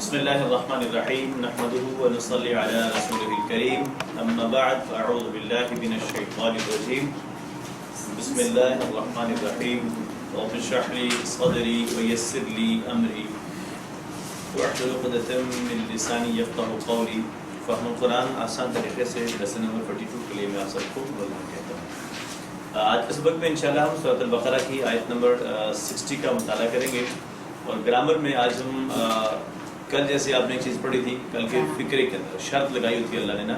بسم اللہ الرحمن الرحیم نحمده ونصلی علی رسوله الکریم اما بعد فاعوذ باللہ من الشیطان الرجیم بسم اللہ الرحمن الرحیم رب اشرح لی صدری ویسر لی امری واحلل عقدۃ من لسانی یفقهوا قولی. فہم قرآن آسان طریقے سے لیسن نمبر 42 کے لیے میں آپ سب کو بولنا کہتا ہوں. آج کے سبق میں انشاءاللہ ہم سورۃ البقرہ کی آیت نمبر 60 کا مطالعہ کریں گے. اور گرامر میں آج ہم کل جیسے آپ نے ایک چیز پڑھی تھی کل کے فکرے کے اندر شرط لگائی ہوئی تھی اللہ نے نا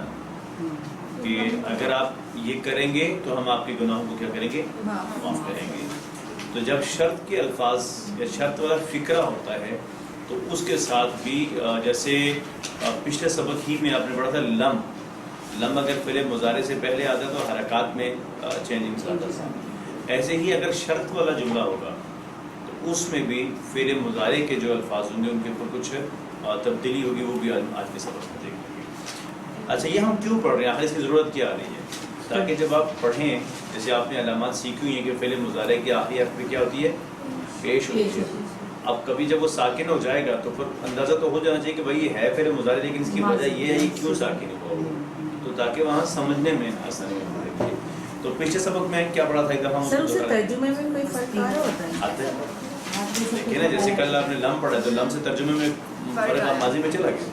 کہ اگر آپ یہ کریں گے تو ہم آپ کے گناہوں کو کیا کریں گے, معاف کریں گے. تو جب شرط کے الفاظ یا شرط والا فکرہ ہوتا ہے تو اس کے ساتھ بھی جیسے پچھلے سبق ہی میں آپ نے پڑھا تھا لم اگر فعل مضارع سے پہلے آتا تو حرکات میں چینجنگ آتا تھا. ایسے ہی اگر شرط والا جملہ ہوگا تو اس میں بھی فعل مضارع کے جو الفاظ ہوں گے ان کے اوپر کچھ تبدیلی ہوگی, وہ بھی آج کے سبق میں دیکھیں گے. اچھا یہ ہم کیوں پڑھ رہے ہیں, آخر اس کی ضرورت کیا آ رہی ہے؟ تاکہ جب آپ پڑھیں جیسے آپ نے علامات سیکھی ہوئی ہیں کہ فعل مضارع کی آخری حرف میں کیا ہوتی ہے, پیش ہوتی ہے. اب کبھی جب وہ ساکن ہو جائے گا تو پھر اندازہ تو ہو جانا چاہیے کہ بھائی یہ ہے فعل مضارع لیکن اس کی وجہ یہ ہے کہ کیوں ساکن ہوا, تو تاکہ وہاں سمجھنے میں آسانی ہو. تو پچھلے سبق میں کیا پڑھا تھا ایک دفعہ سر اسے ترجمے میں کوئی فرق آ رہا ہوتا ہے؟ دیکھیں نا جیسے کل آپ نے لم پڑھا تو لم سے ترجمے میں فرق ماضی میں چلا گیا.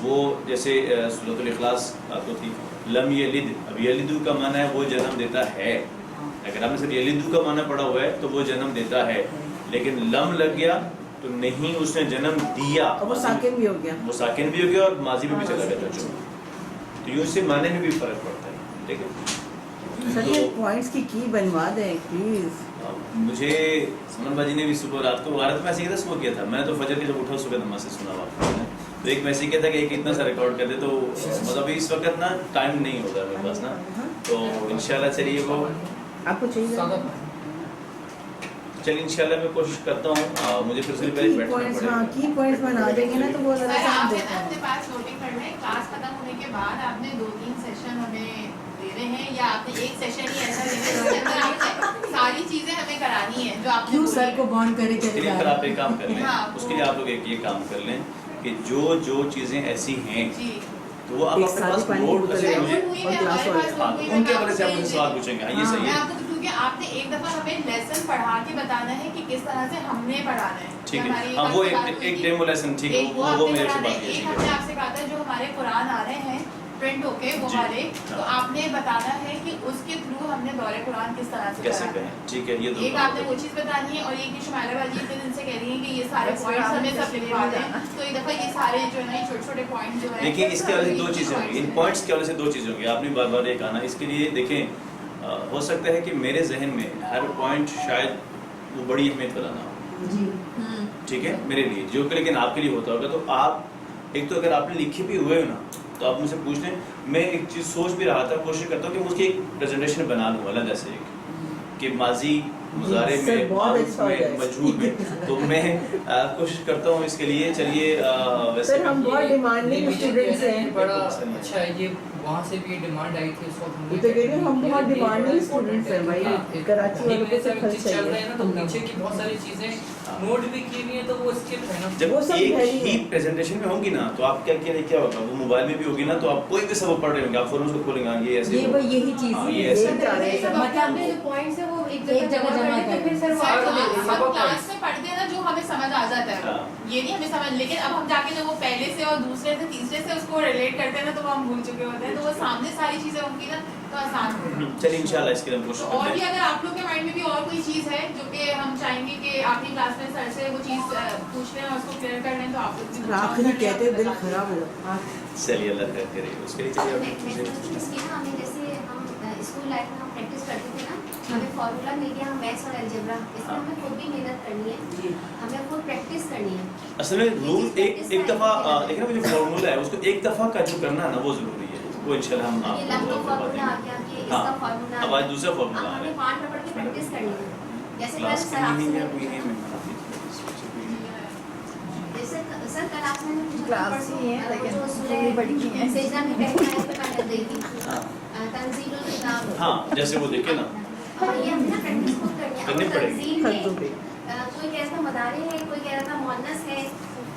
وہ جیسے سورۃ الاخلاص آپ کو تھی لم یلد, اب یلدو کا معنی ہے وہ جنم دیتا ہے. اگر آپ نے صرف یلدو کا معنی پڑھا ہوا ہے تو وہ جنم دیتا ہے, لیکن لم لگ گیا تو نہیں اس نے جنم دیا, وہ ساکن بھی ہو گیا, وہ ساکن بھی ہو گیا اور ماضی میں بھی چلا گیا ترجمہ. تو یوں سے معنی میں بھی فرق پڑتا ہے. ٹھیک ہے سر یہ پوائنٹس کی بنوا دیں پلیز. مجھے سمن باجی نے بھی صبح رات کو غارت میں ایسے کیا تھا, صبح کیا تھا میں نے تو فجر کے جب اٹھا صبح نماز سے سنا ہوا تو ایک میسیج کیا تھا کہ ایک اتنا سا ریکارڈ کر دے, تو مطلب اس وقت نا ٹائم نہیں ہوتا میرے پاس نا, تو انشاءاللہ چلیے وہ آپ کو چاہیے چلیے انشاءاللہ میں کوشش کرتا ہوں. مجھے پھر سے پہلے بیٹھنا پڑے گا. کی پوائنٹس بنا دیں گے نا تو وہ ذرا سا ہم دیکھیں. اپنے پاس نوٹنگ کرنا ہے, کلاس ختم ہونے کے بعد آپ نے 2-3 سیشن ہمیں دینے ہیں, یا آپ نے ایک سیشن ہی ایسا دینا ہے جس کے اندر آپ نے ساری چیزیں ہمیں کرانی ہیں جو آپ کیوں سر کو بانڈ کرے چلیے پھر آپ ایک کام کر لیں, اس کے لیے آپ لوگ ایک یہ کام کر لیں کہ جو چیزیں ایسی ہیں تو وہ آپ اپنے پاس نوٹ کر لیں. ان کے حوالے سے آپ مجھے سوال پوچھیں گے. ہاں یہ صحیح ہے, کیونکہ آپ نے ایک دفعہ ہمیں لیسن پڑھا کے بتانا ہے کہ کس طرح سے ہم نے پڑھانا ہے. ٹھیک ہے, ہاں وہ ایک ڈیمو لیسن ٹھیک ہے, وہ میرے سے بات ایک ہم نے آپ سے کہا تھا جو ہمارے قرآن آ رہے ہیں پرنٹ ہو کے وہ والے, تو آپ نے بتانا ہے کہ اس کے تھرو ہم نے دورہ قرآن کس طرح سے کیسے کریں. ٹھیک ہے, یہ دو ایک آپ نے وہ چیز بتانی ہے, اور ایک شمائلہ باجی اتنے دن سے کہہ رہی ہیں کہ یہ سارے پوائنٹس ہمیں سب لکھوا دیں, تو ایک دفعہ یہ سارے جو ہے نا چھوٹے چھوٹے پوائنٹ جو ہے دیکھیں اس کے حوالے سے دو چیزیں ہوں گی, ان پوائنٹس کے حوالے سے دو چیزیں ہوں گی. آپ نے بار بار یہ کہا نا, اس کے لیے دیکھیں ہو سکتا ہے کہ میرے ذہن میں ہر پوائنٹ شاید وہ بڑی اہمیت والا نہ ہو, ٹھیک ہے میرے لیے, جو کہ لیکن آپ کے لیے ہوتا ہوگا. تو آپ ایک تو اگر آپ نے لکھے بھی ہوئے ہو نا تو آپ مجھ سے پوچھ لیں. میں ایک چیز سوچ بھی رہا تھا, کوشش کرتا ہوں کہ اس کی ایک پریزنٹیشن بنا لوں الگ سے, ایک کہ ماضی مضارع میں معروف میں مجہول میں, تو میں کوشش کرتا ہوں اس کے لیے. چلیے ویسے ہم بہت ڈیمانڈنگ اسٹوڈنٹس ہیں, بڑا اچھا ہے, یہ وہاں سے بھی ڈیمانڈ آئی تھی اس وقت. یہ تو کہہ رہے ہیں ہم بہت ڈیمانڈنگ اسٹوڈنٹس ہیں بھائی, کراچی والوں کو سب خرچ چل رہے چاہیے ہیں نا, تو پیچھے کی بہت ساری چیزیں نوٹ بھی کی ہوئی ہیں, تو وہ اسکپ ہے نا. جب ایک ہی پریزنٹیشن میں ہوں گی نا تو آپ کیا کیا ہوگا, وہ موبائل میں بھی ہوگی نا, تو آپ کوئی بھی سبق پڑھ رہے ہوں گے, آپ فوراً اس کو کھولیں گے یہ ایسے یہی چیز مطلب جو پوائنٹس ہیں وہ ایک جگہ جمع کر کے پھر ہم کلاس میں پڑھتے ہیں نا جو ہمیں سمجھ آ جاتا ہے, یہ نہیں ہمیں سمجھ, لیکن اب ہم جا کے جب وہ پہلے سے اور دوسرے سے تیسرے سے اس کو ریلیٹ کرتے ہیں نا تو وہ ہم بھول چکے ہوتے ہیں, تو وہ سامنے ساری چیزیں ہوں گی نا تو آسان ہوگی. چلیے انشاءاللہ اس کے لیے ہم کوشش کرتے ہیں. اور بھی اگر آپ لوگ کے مائنڈ میں بھی اور کوئی چیز ہے جو کہ ہم چاہیں گے کہ آخری کلاس میں سر سے وہ چیز پوچھ لیں اور اس کو کلیئر کر لیں, تو آپ لوگ آخری کہتے ہیں دل خراب ہو جاتا. چلیے اللہ خیر کرے اس کے لیے. چلیے ہمیں جیسے ہم اسکول لائف میں ہم پریکٹس کرتے تھے نا, ہمیں فارمولا مل گیا, ہم میتھس اور الجبرا, اس میں ہمیں خود بھی محنت کرنی ہے, ہمیں خود پریکٹس کرنی ہے. اصل میں رول ایک دفعہ دیکھیں نا, وہ جو فارمولا ہے اس کو ایک دفعہ کا جو کرنا ہے نا وہ ضروری ہے, وہ انشاءاللہ ہم یہ لم کا فارمولا آ گیا کہ اس کا فارمولا, اب آج دوسرا فارمولا آ رہا ہے, ہمیں 5 نمبر کی پریکٹس کرنی ہے. جیسے کل کلاس سر آپ کی سے ہے کوئی ہے جیسے سر کل آپ نے کلاس ہی ہے لیکن بڑی کی ہے. سجدہ میں پہلی آیت پہ پڑھ دی تھی, تنزیل الکتاب. ہاں جیسے وہ دیکھیں نا, یہ ہمیں نا پریکٹس خود کرنی ہے. کرنی پڑے گی. تنزیل میں کوئی کہتا مدارے ہے, کوئی کہہ رہا تھا مؤنث ہے,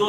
2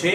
6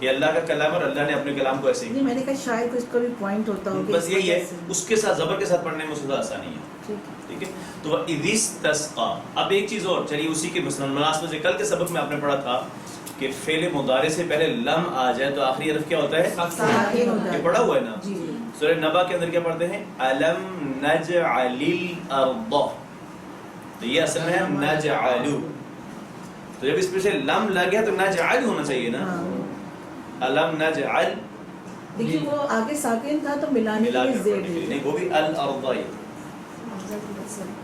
یہ اللہ کا کلام اور اللہ نے اپنے کلام کو ایسے ہی نہیں میں نے کہا شاید اس کا بھی پوائنٹ ہوتا ہو کہ بس یہی ہے اس کے ساتھ زبر کے ساتھ پڑھنے میں اس سے آسانی ہے. ٹھیک ہے تو اذ استسقا. اب ایک چیز اور چلیے اسی کے مناسبت سے کل کے سبق میں آپ نے پڑھا تھا کہ فعل مضارع سے پہلے لم آ جائے تو آخری حرف کیا ہوتا ہے؟ ساکن ہوتا ہے. یہ پڑھا ہوا ہے نا جی سورہ نبا کے اندر کیا پڑھتے ہیں؟ الم نجعل الارض. تو یہ اصل میں ہے نجعل. تو جب اس پہ سے لم لگ گیا تو نجعل ہونا چاہیے نا. الم نجعل دیکھیے وہ آگے ساکن تھا تو ملانے کے ملا لیے کر زیر پڑھنے کے لیے ہے. نہیں وہ بھی الارض ہے.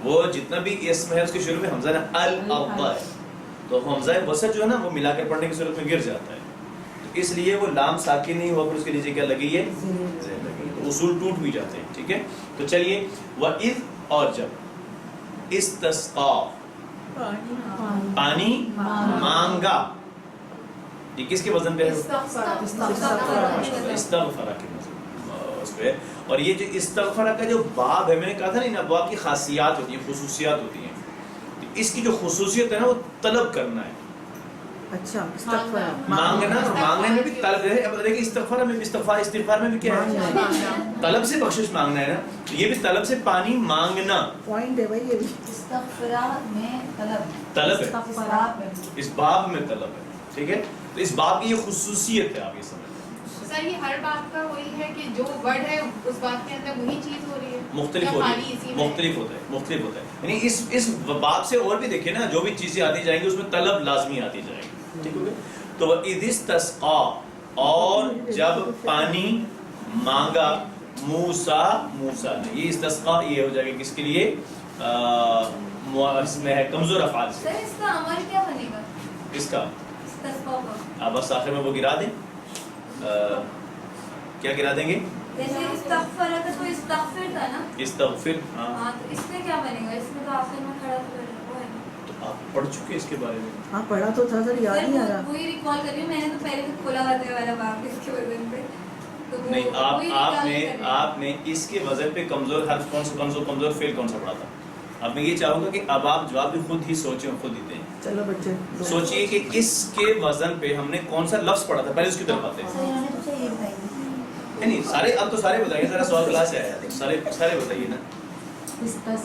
وہ جتنا بھی اسم ہے اس کے شروع میں حمزہ نا الارض ہے تو حمزہ وسط جو ہے نا وہ ملا کر پڑھنے کی صورت میں گر جاتا ہے. تو اس لیے وہ لام ساکن نہیں ہوا پھر اس کے نیچے کیا لگی ہے؟ زیر لگی ہے. تو اصول ٹوٹ بھی جاتے ہیں. ٹھیک ہے تو چلیے وَإِذْ اور جب استسقا پانی مانگا یہ کس کے وزن پہ ہے؟ استغفر کے اس پہ. اور یہ جو استغفر کا جو باب ہے میں نے کہا تھا نا ابواب کی خاصیات ہوتی ہیں خصوصیات ہوتی ہیں. اس کی جو خصوصیت ہے نا وہ طلب کرنا ہے. اچھا استغفار مانگنا مانگنے میں بھی طلب ہے. اب دیکھیں استغفار میں بھی استغفار میں بھی کیا ہے؟ طلب سے بخشش مانگنا ہے نا. تو یہ بھی طلب سے پانی مانگنا پوائنٹ ہے بھائی یہ بھی. استغفار میں طلب ہے استغفار میں اس باب میں طلب ہے. ٹھیک ہے تو اس باب کی یہ خصوصیت ہے آپ یہ سمجھ. سر یہ ہر بات کا وہی ہے کہ جو ورڈ ہے اس بات کے اندر وہی چیز ہو رہی ہے مختلف ہوتا ہے مختلف ہوتا ہے. یعنی اس باب سے اور بھی دیکھیں نا جو بھی چیزیں آتی جائیں گی اس میں طلب لازمی آتی جائے گی. ٹھیک ہو گیا. تو اذ استسقا اور جب پانی مانگا موسیٰ نے. یہ استسقا یہ ہو جائے گا کس کے لیے؟ اس میں ہے کمزور افعال سے. سر اس کا عمل کیا بنے گا اس کا استسقاء کا؟ آپ بس آخر میں وہ گرا دیں. کیا گرا دیں گے؟ جیسے استغفر کا تو استغفر تھا نا. استغفر. ہاں تو اس میں کیا بنے گا؟ اس میں تو آخر میں کھڑا وہ ہے. تو آپ پڑھ چکے اس کے بارے میں؟ ہاں پڑھا تو تھا سر یاد نہیں آ رہا. وہی ریکال کر رہی ہوں میں نے تو پہلے سے کھولا ہوا تھا والا باب اس کے وزن پہ. تو وہ نہیں وہی recall کر رہی ہوں. آپ نے اس کے وزن پہ کمزور حرف کون سا کمزور فعل کون سا پڑھا تھا؟ اب میں یہ چاہوں گا کہ اب آپ جواب بھی خود ہی سوچیں اور خود ہی دیں. چلو بچے سوچئے کہ اس کے وزن پہ ہم نے کون سا لفظ پڑھا تھا. پہلے اس کی طرف آتے ہیں. سر انہوں نے پوچھا یہ بتائیے نہیں سارے اب تو سارے بتائیے ذرا سوال کلاس سے آیا سارے بتائیے نا. سر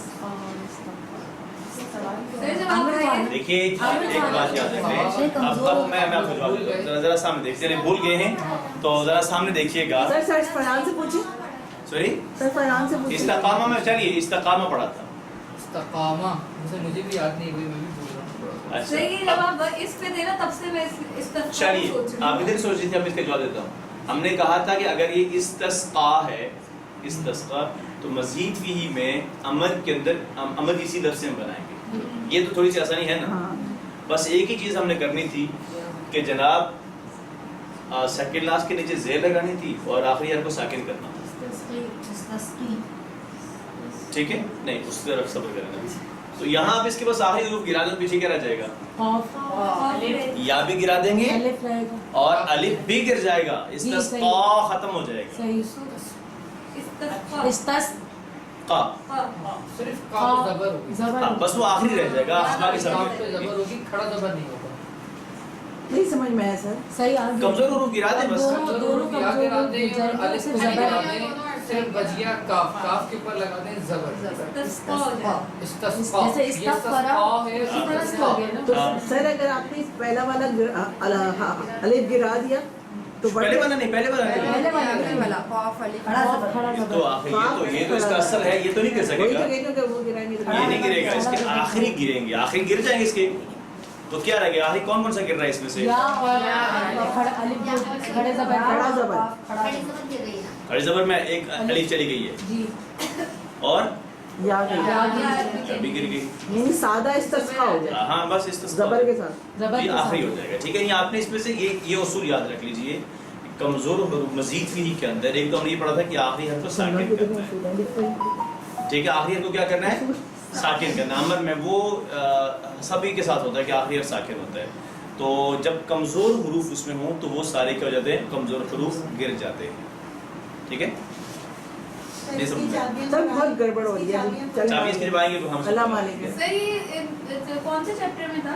جب آپ بتائیے دیکھیے ایک بات یاد رکھیں. اب میں آپ کو جواب دیتا ہوں. ذرا سامنے دیکھتے ہیں بھول گئے ہیں تو ذرا سامنے دیکھیے گا. سر فرحان سے پوچھیں. سوری سر فرحان سے پوچھیں. استقامہ میں چلیے استقامہ پڑھا تھا. استقامہ مجھے بھی یاد نہیں ہوئی میں بھی بول رہا ہوں. سر یہ جب آپ اس پہ دینا تب سے میں استغفار چلیے سوچ رہی آپ ہوں. ادھر سوچ رہی تھی اب اس کا جواب دیتا ہوں. ہم نے کہا تھا کہ اگر یہ استسقا ہے استسقا تو مزید بھی میں امد کے اندر امد اسی لفظ سے ہم بنائیں گے. یہ تو تھوڑی سی آسانی ہے نا. بس ایک ہی چیز ہم نے کرنی تھی کہ جناب سیکنڈ لاس کے نیچے زیر لگانی تھی اور آخری حرف کو ساکن کرنا تھا. ٹھیک ہے نہیں اس طرف صبر کرنا. تو یہاں آپ اس کے پاس آخری حروف گرا دیں پیچھے کیا رہ جائے گا؟ یا بھی گرا دیں گے اور الف بھی گر جائے گا. استسقا ختم ہو جائے گا. استسقا صرف کاف زبر ہوگی. بس وہ آخری رہ جائے گا. باقی سب کاف پہ زبر ہوگی کھڑا زبر نہیں ہوگا. نہیں سمجھ میں آیا سر. صحیح کمزور حروف گرا دیں بس. صرف بچیا کاف کاف کے اوپر لگاتے ہیں زبر. استسقا ہو جائے. استسقا جیسے یہ استسقا ہے استسقا. تو سر اگر آپ نے پہلا والا الف گرا دیا تو پہلے والا نہیں پہلے والا تو آخری یہ تو اس کا اصل ہے. یہ تو نہیں کر سکے گا. یہ نہیں گرے گا. اس کے آخری گریں گے. آخری گر جائیں گے اس کے. تو کیا رہ گیا آخری کون سا گر رہا ہے اس میں سے؟ کھڑے زبر کھڑی زبر میں ایک الف چلی گئی ہے اور یا بھی گر گئی. یعنی سادہ استسقا ہو جائے ہاں بس استسقا زبر کے ساتھ. یہ آخری ہو جائے گا. ٹھیک ہے. یہ آپ نے اس میں سے یہ اصول یاد رکھ لیجئے. کمزور حروف مزید فی کے اندر ایک تو ہم نے یہ پڑھا تھا کہ آخری حرف کو ساکن کرنا ہے. ٹھیک ہے. آخری حرف کو کیا کرنا ہے؟ ساکن کرنا. امر میں وہ سبھی کے ساتھ ہوتا ہے کہ آخری حرف ساکن ہوتا ہے. تو جب کمزور حروف اس میں ہوں تو وہ سارے کیا ہو جاتے ہیں؟ کمزور حروف گر جاتے ہیں. ٹھیک ہے. سر بہت گڑبڑ ہو رہی ہے. چابی اس کی جب آئیں گے تو ہم اللہ مالک ہے. سر یہ کون سے چیپٹر میں تھا؟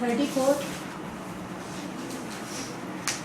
34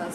10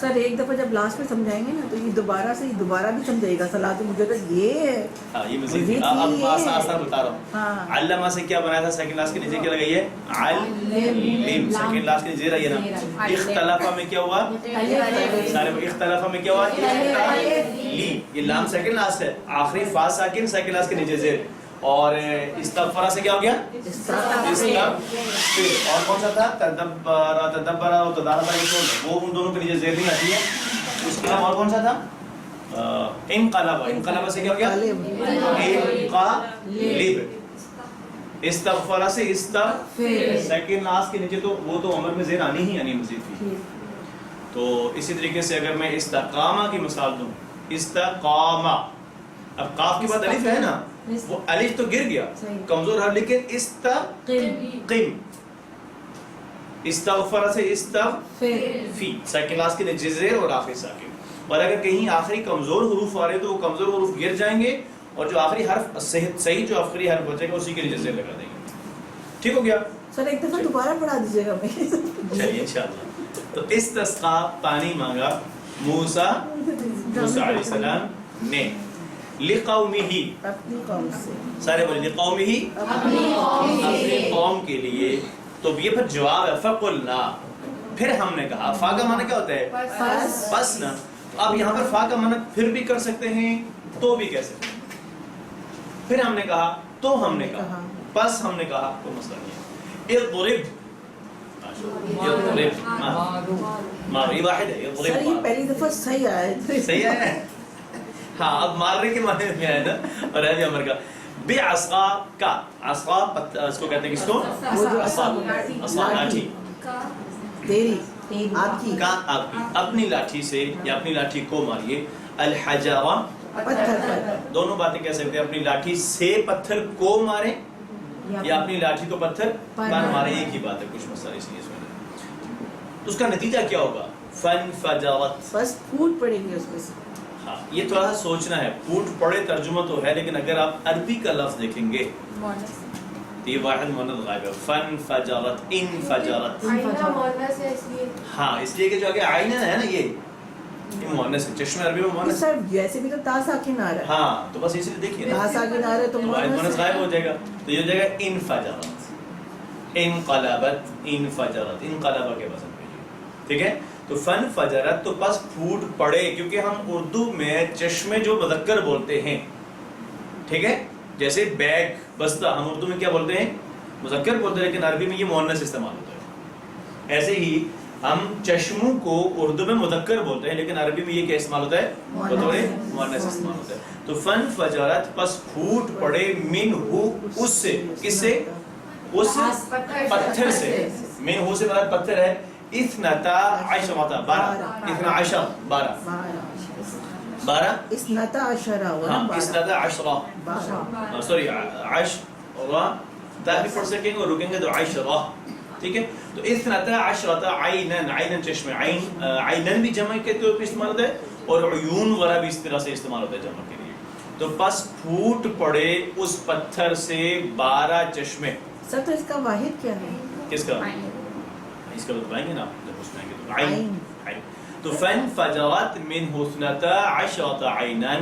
سر ایک دفعہ جب لاسٹ میں سمجھائیں گے نا تو یہ دوبارہ بھی سمجھائے گا صلاۃ مجرد یہ ہے. ہاں یہ مزید اب آسان بتا رہا ہوں. علامہ سے کیا بنایا تھا سیکنڈ لاس کے نیچے کیا لگائی ہے علم, سیکنڈ لاس کے نیچے رہی ہے نا. اختلافہ میں کیا ہوا سارے اختلافہ میں کیا ہوا لی, یہ لام سیکنڈ لاس ہے, آخری فا ساکن سیکنڈ لاس کے نیچے زیر, اور استغفرہ سے کیا ہو گیا استغفر, اور کون سا تھا تدبر اور تداربر, وہ ان دونوں کے نیچے زیر نہیں آتی ہے. اس کے علاوہ اور کون سا تھا انقلب سے کیا ہو گیا انقلب. استغفرہ سے استغفر سیکنڈ لاس کے نیچے, تو وہ تو عمر میں زیر آنی ہی آنی مزید تھی. تو اسی طریقے سے اگر میں استقامہ کی مثال دوں, استقامہ, اب قاف کے بعد الف ہے نا, وہ الف تو گر گیا کمزور ہے, لیکن استقم, استغفر سے استغفی سیکنڈ کلاس کے نیچے زیر اور آخری ساکن. اور اگر کہیں آخری کمزور حروف آ رہے تو وہ کمزور حروف گر جائیں گے, اور جو آخری حرف صحیح جو آخری حرف بچے گا اسی کے نیچے زیر لگا دیں گے. ٹھیک ہو گیا سر, ایک دفعہ دوبارہ پڑھا دیجیے گا. چلیے انشاءاللہ. تو استسقا پانی مانگا موسیٰ علیہ السلام نے, لقومہ اپنی قوم سے, سارے بولے لقومہ اپنی قوم کے لیے. تو یہ پھر جواب ہے فقلنا, پھر ہم نے کہا. فا کا معنی کیا ہوتا ہے پس نا. اب یہاں پر فا کا معنی پھر بھی کر سکتے ہیں, تو بھی کہہ سکتے ہیں. پھر ہم نے کہا, تو ہم نے کہا, پس ہم نے کہا, کوئی مسئلہ نہیں ہے. اضرب ماضی واحد ہے. سر یہ پہلی دفعہ صحیح آیا ہے. صحیح ہے. ہاں اب مارنے کے معنی میں آیا نا, اور ہے بھی امر کا. بعصا کا, عصا اس کو کہتے ہیں کس کو, عصا لاٹھی, تیری آپ کی, کا آپ کی, اپنی لاٹھی سے یا اپنی لاٹھی کو ماریے. الحجارہ پتھر پر, دونوں باتیں کہہ سکتے ہیں, اپنی لاٹھی سے پتھر کو مارے یا اپنی لاٹھی کو پتھر پر مارے, ایک ہی بات ہے. کچھ مسئلہ اس لیے اس میں اس کا نتیجہ کیا ہوگا, فانفجرت, بس پھوٹ پڑیں گے اس میں سے. ہاں یہ تھوڑا سا سوچنا ہے, پھوٹ پڑے ترجمہ تو ہے, لیکن اگر آپ عربی کا لفظ دیکھیں گے تو یہ واحد مؤنث غائب ہے. فانفجرت, انفجرت, ہاں اس لیے کہ جو آگے عین ہے نا یہ مؤنث ہے. چشمہ عربی میں مؤنث سر ویسے بھی تو تا ساکن آ رہا ہے, ہاں, تو بس اس لیے دیکھیے تا ساکن آ رہا ہے تو واحد مؤنث غائب ہو جائے گا. تو یہ ہو جائے گا انفجرت, انقلبت, انفجرت, انقلبہ کے وزن پہ. ٹھیک ہے, تو فن فجرت تو بس پھوٹ پڑے, کیونکہ ہم اردو میں چشمے جو مذکر بولتے ہیں, ٹھیک ہے, جیسے بیگ, بستہ, ہم اردو میں کیا بولتے ہیں مذکر بولتے ہیں, لیکن عربی میں یہ مؤنث استعمال ہوتا ہے. ایسے ہی ہم چشموں کو اردو میں مذکر بولتے ہیں, لیکن عربی میں یہ کیا استعمال ہوتا ہے, بطور مؤنث استعمال ہوتا ہے. تو فن فجرت پس پھوٹ پڑے, منہ اس سے, کس سے, اس پتھر سے, منہ سے مراد پتھر ہے. اثنتا عشرة, 12, اثنا عشر 12, 12, اثنتا عشرہ, ہاں اثنتا عشرہ, سوری عشرہ, دال بھی پڑھ سکیں گے اور رکیں گے تو عشرہ. ٹھیک ہے, تو اثنتا عشرة عینن, عینن چشمہ, عین, عینن بھی جمع کے طور پر استعمال ہوتا ہے, اور عیون وغیرہ بھی اس طرح سے استعمال ہوتا ہے جمع کے لیے. تو پس پھوٹ پڑے اس پتھر سے 12 چشمے. سر تو اس کا واحد کیا ہے, کس کا, اس کا بتائیں گے نا جب اس میں آئیں گے تو عین. تو فانفجرت منہ اثنتا عشرة عینا,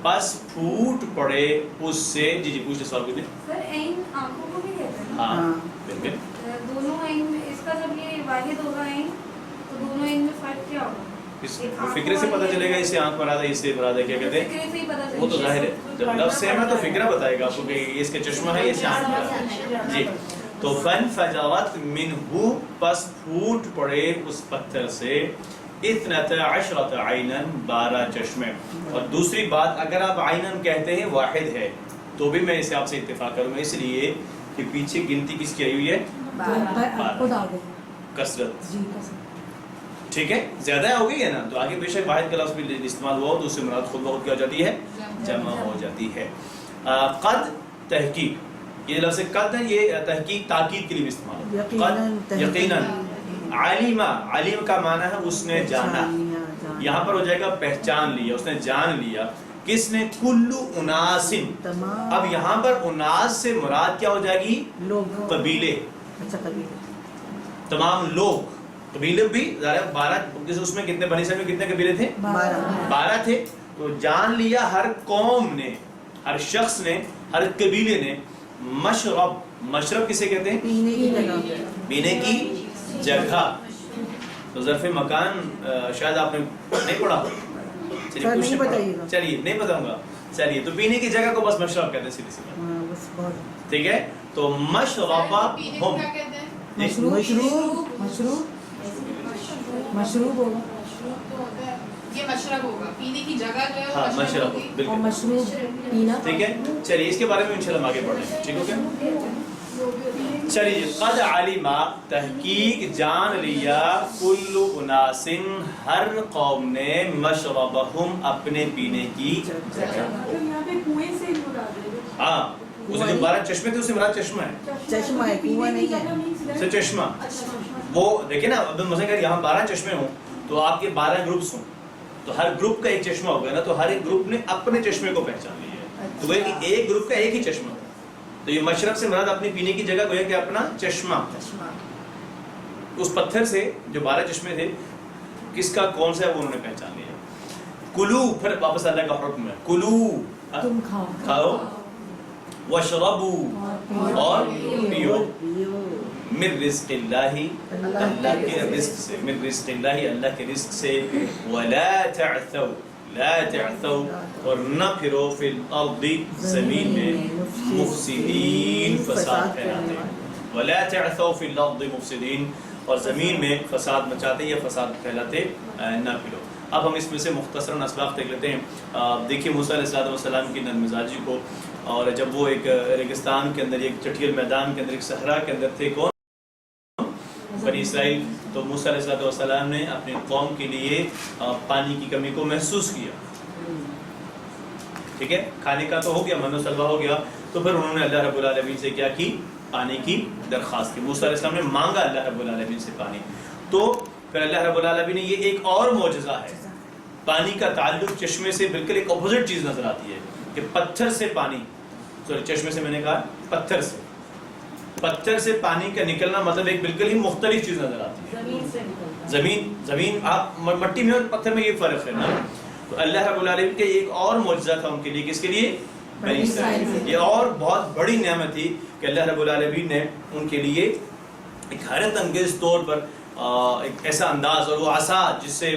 پس پھوٹ پڑے اس سے. جی جی پوچھتے سوال پوچھتے. سر عین آنکھوں کو بھی کہتے ہیں, ہاں بالکل, دونوں عین میں اس کا جب یہ واحد ہوگا عین, تو دونوں عین میں فرق کیا ہوگا, اس فکرے سے پتہ چلے گا, اس سے آنکھ مراد ہے, اس سے مراد ہے, کیا کہتے ہیں, فکرے سے ہی پتہ وہ تو چلے ظاہر ہے. جب لفظ سیم ہے تو فکرہ بتائے گا آپ کو کہ یہ اس کے چشمہ ہے, یہ سے آنکھ مراد ہے. جی, تو فانفجرت منہ, پس پھوٹ پڑے اس پتھر سے, اثنتا عشرة عینا, 12 چشمے. اور دوسری بات, اگر آپ عینن کہتے ہیں واحد ہے تو بھی میں اسے آپ سے اتفاق کروں گا, اس لیے کہ پیچھے گنتی کس کی آئی ہوئی ہے, کثرت. ٹھیک ہے, زیادہ ہو گئی ہے نا, تو آگے بے شک واحد کا لفظ بھی استعمال ہوا تو اس سے مراد خود بخود کیا ہو جاتی ہے, جمع ہو جاتی ہے. قد تحقیق, یہ لفظ قد ہے, یہ تحقیق تاکید کے لیے استعمال ہوتا ہے. قد یقیناً, علم, علم کا معنی ہے اس نے جانا, یہاں پر ہو جائے گا پہچان لیا, اس نے جان لیا. کس نے, کلو اناسن. اب یہاں پر اناس سے مراد کیا ہو جائے گی, لوگ, قبیلے, اچھا قبیلے, تمام لوگ. قبیلے بھی 12 اس میں کتنے بنی اسرائیل میں کتنے قبیلے تھے؟ 12 تھے. تو جان لیا ہر قوم نے، ہر شخص نے، ہر قبیلے نے مشرب کسے کہتے ہیں؟ پینے کی جگہ. پینے کی جگہ. تو ظرف مکان شاید آپ نے نہیں پڑھا. سر نہیں بتائیے گا. چلیے نہیں بتاؤں گا. چلیے تو پینے کی جگہ کو بس مشرب کہتے ہیں سیدھی سی بات. بس بہت ٹھیک ہے. تو مشربہ پینے کو ہم کیا کہتے ہیں؟ مشروب ہوگا. مشروب تو ہوتا ہے، یہ مشرب ہوگا. پینے کی جگہ جو ہے وہ ہاں مشرب مشرب ہوگی. اور بالکل مشروب پینا. ٹھیک ہے. چلیے اس کے بارے میں انشاءاللہ ہم آگے بڑھیں گے. ٹھیک ہو گیا. چلیے قد علما تحقیق جان لیا کل اناس ہر قوم نے مشربہم اپنے پینے کی جگہ. ہاں اس جو 12 چشمے تھے اس سے مراد چشمہ ہے. چشمہ ہے، کنواں نہیں ہے. سے چشمہ وہ دیکھیں نا. اب مثلا کہ یہاں 12 چشمے ہوں تو آپ کے 12 گروپس ہوں تو ہر گروپ کا ایک چشمہ ہوگا نا. تو ہر ایک گروپ نے اپنے چشمے کو پہچان لیا ہے. تو وہ ایک گروپ کا ایک ہی چشمہ. تو یہ مشرب سے مراد اپنی پینے کی جگہ گویا کہ اپنا چشمہ. اس پتھر سے جو 12 چشمے تھے کس کا کون سا ہے وہ انہوں نے پہچان لیا. کلو پھر واپس اللہ کا حکم ہے. کلو تم کھاؤ واشربو اور پیو من رزق اللہ اللہ کے رزق سے. من رزق اللہ اللہ کے رزق سے. ولا تعثوا لا تعثوا اور نہ پھرو فی الارض زمین میں مفسدین فساد پھیلاتے. ولا تعثوا فی الارض مفسدین اور زمین میں فساد مچاتے یا فساد پھیلاتے نہ پھرو. اب ہم اس میں سے مختصراً اسباق دیکھ لیتے ہیں. دیکھیے موسیٰ علیہ السلام کی نرم مزاجی کو. اور جب وہ ایک ریگستان کے اندر ایک چٹیل میدان کے اندر ایک صحرا کے اندر تھے کون؟ بنی اسرائیل. تو موسیٰ علیہ السلام نے اپنی قوم کے لیے پانی کی کمی کو محسوس کیا. ٹھیک ہے. کھانے کا تو ہو گیا، من و سلوہ ہو گیا. تو پھر انہوں نے اللہ رب العالمین سے کیا کی؟ پانی کی درخواست کی. موسیٰ علیہ السلام نے مانگا اللہ رب العالمین سے پانی. تو پھر اللہ رب العالمین نے یہ ایک اور معجزہ ہے. پانی کا تعلق چشمے سے بالکل ایک اپوزٹ چیز نظر آتی ہے کہ پتھر سے پانی، سوری چشمے سے میں نے کہا پتھر سے پانی کا نکلنا مطلب ایک بالکل ہی مختلف چیز نظر آتی ہے. زمین آپ مٹی میں اور پتھر میں یہ فرق ہے نا. تو اللہ رب العالمین کے ایک اور معجزہ تھا ان کے لیے. کس کے لیے؟ بنی اسرائیل. یہ اور بہت بڑی نعمت تھی کہ اللہ رب العالمین نے ان کے لیے ایک حیرت انگیز طور پر ایک ایسا انداز اور وہ عصا جس سے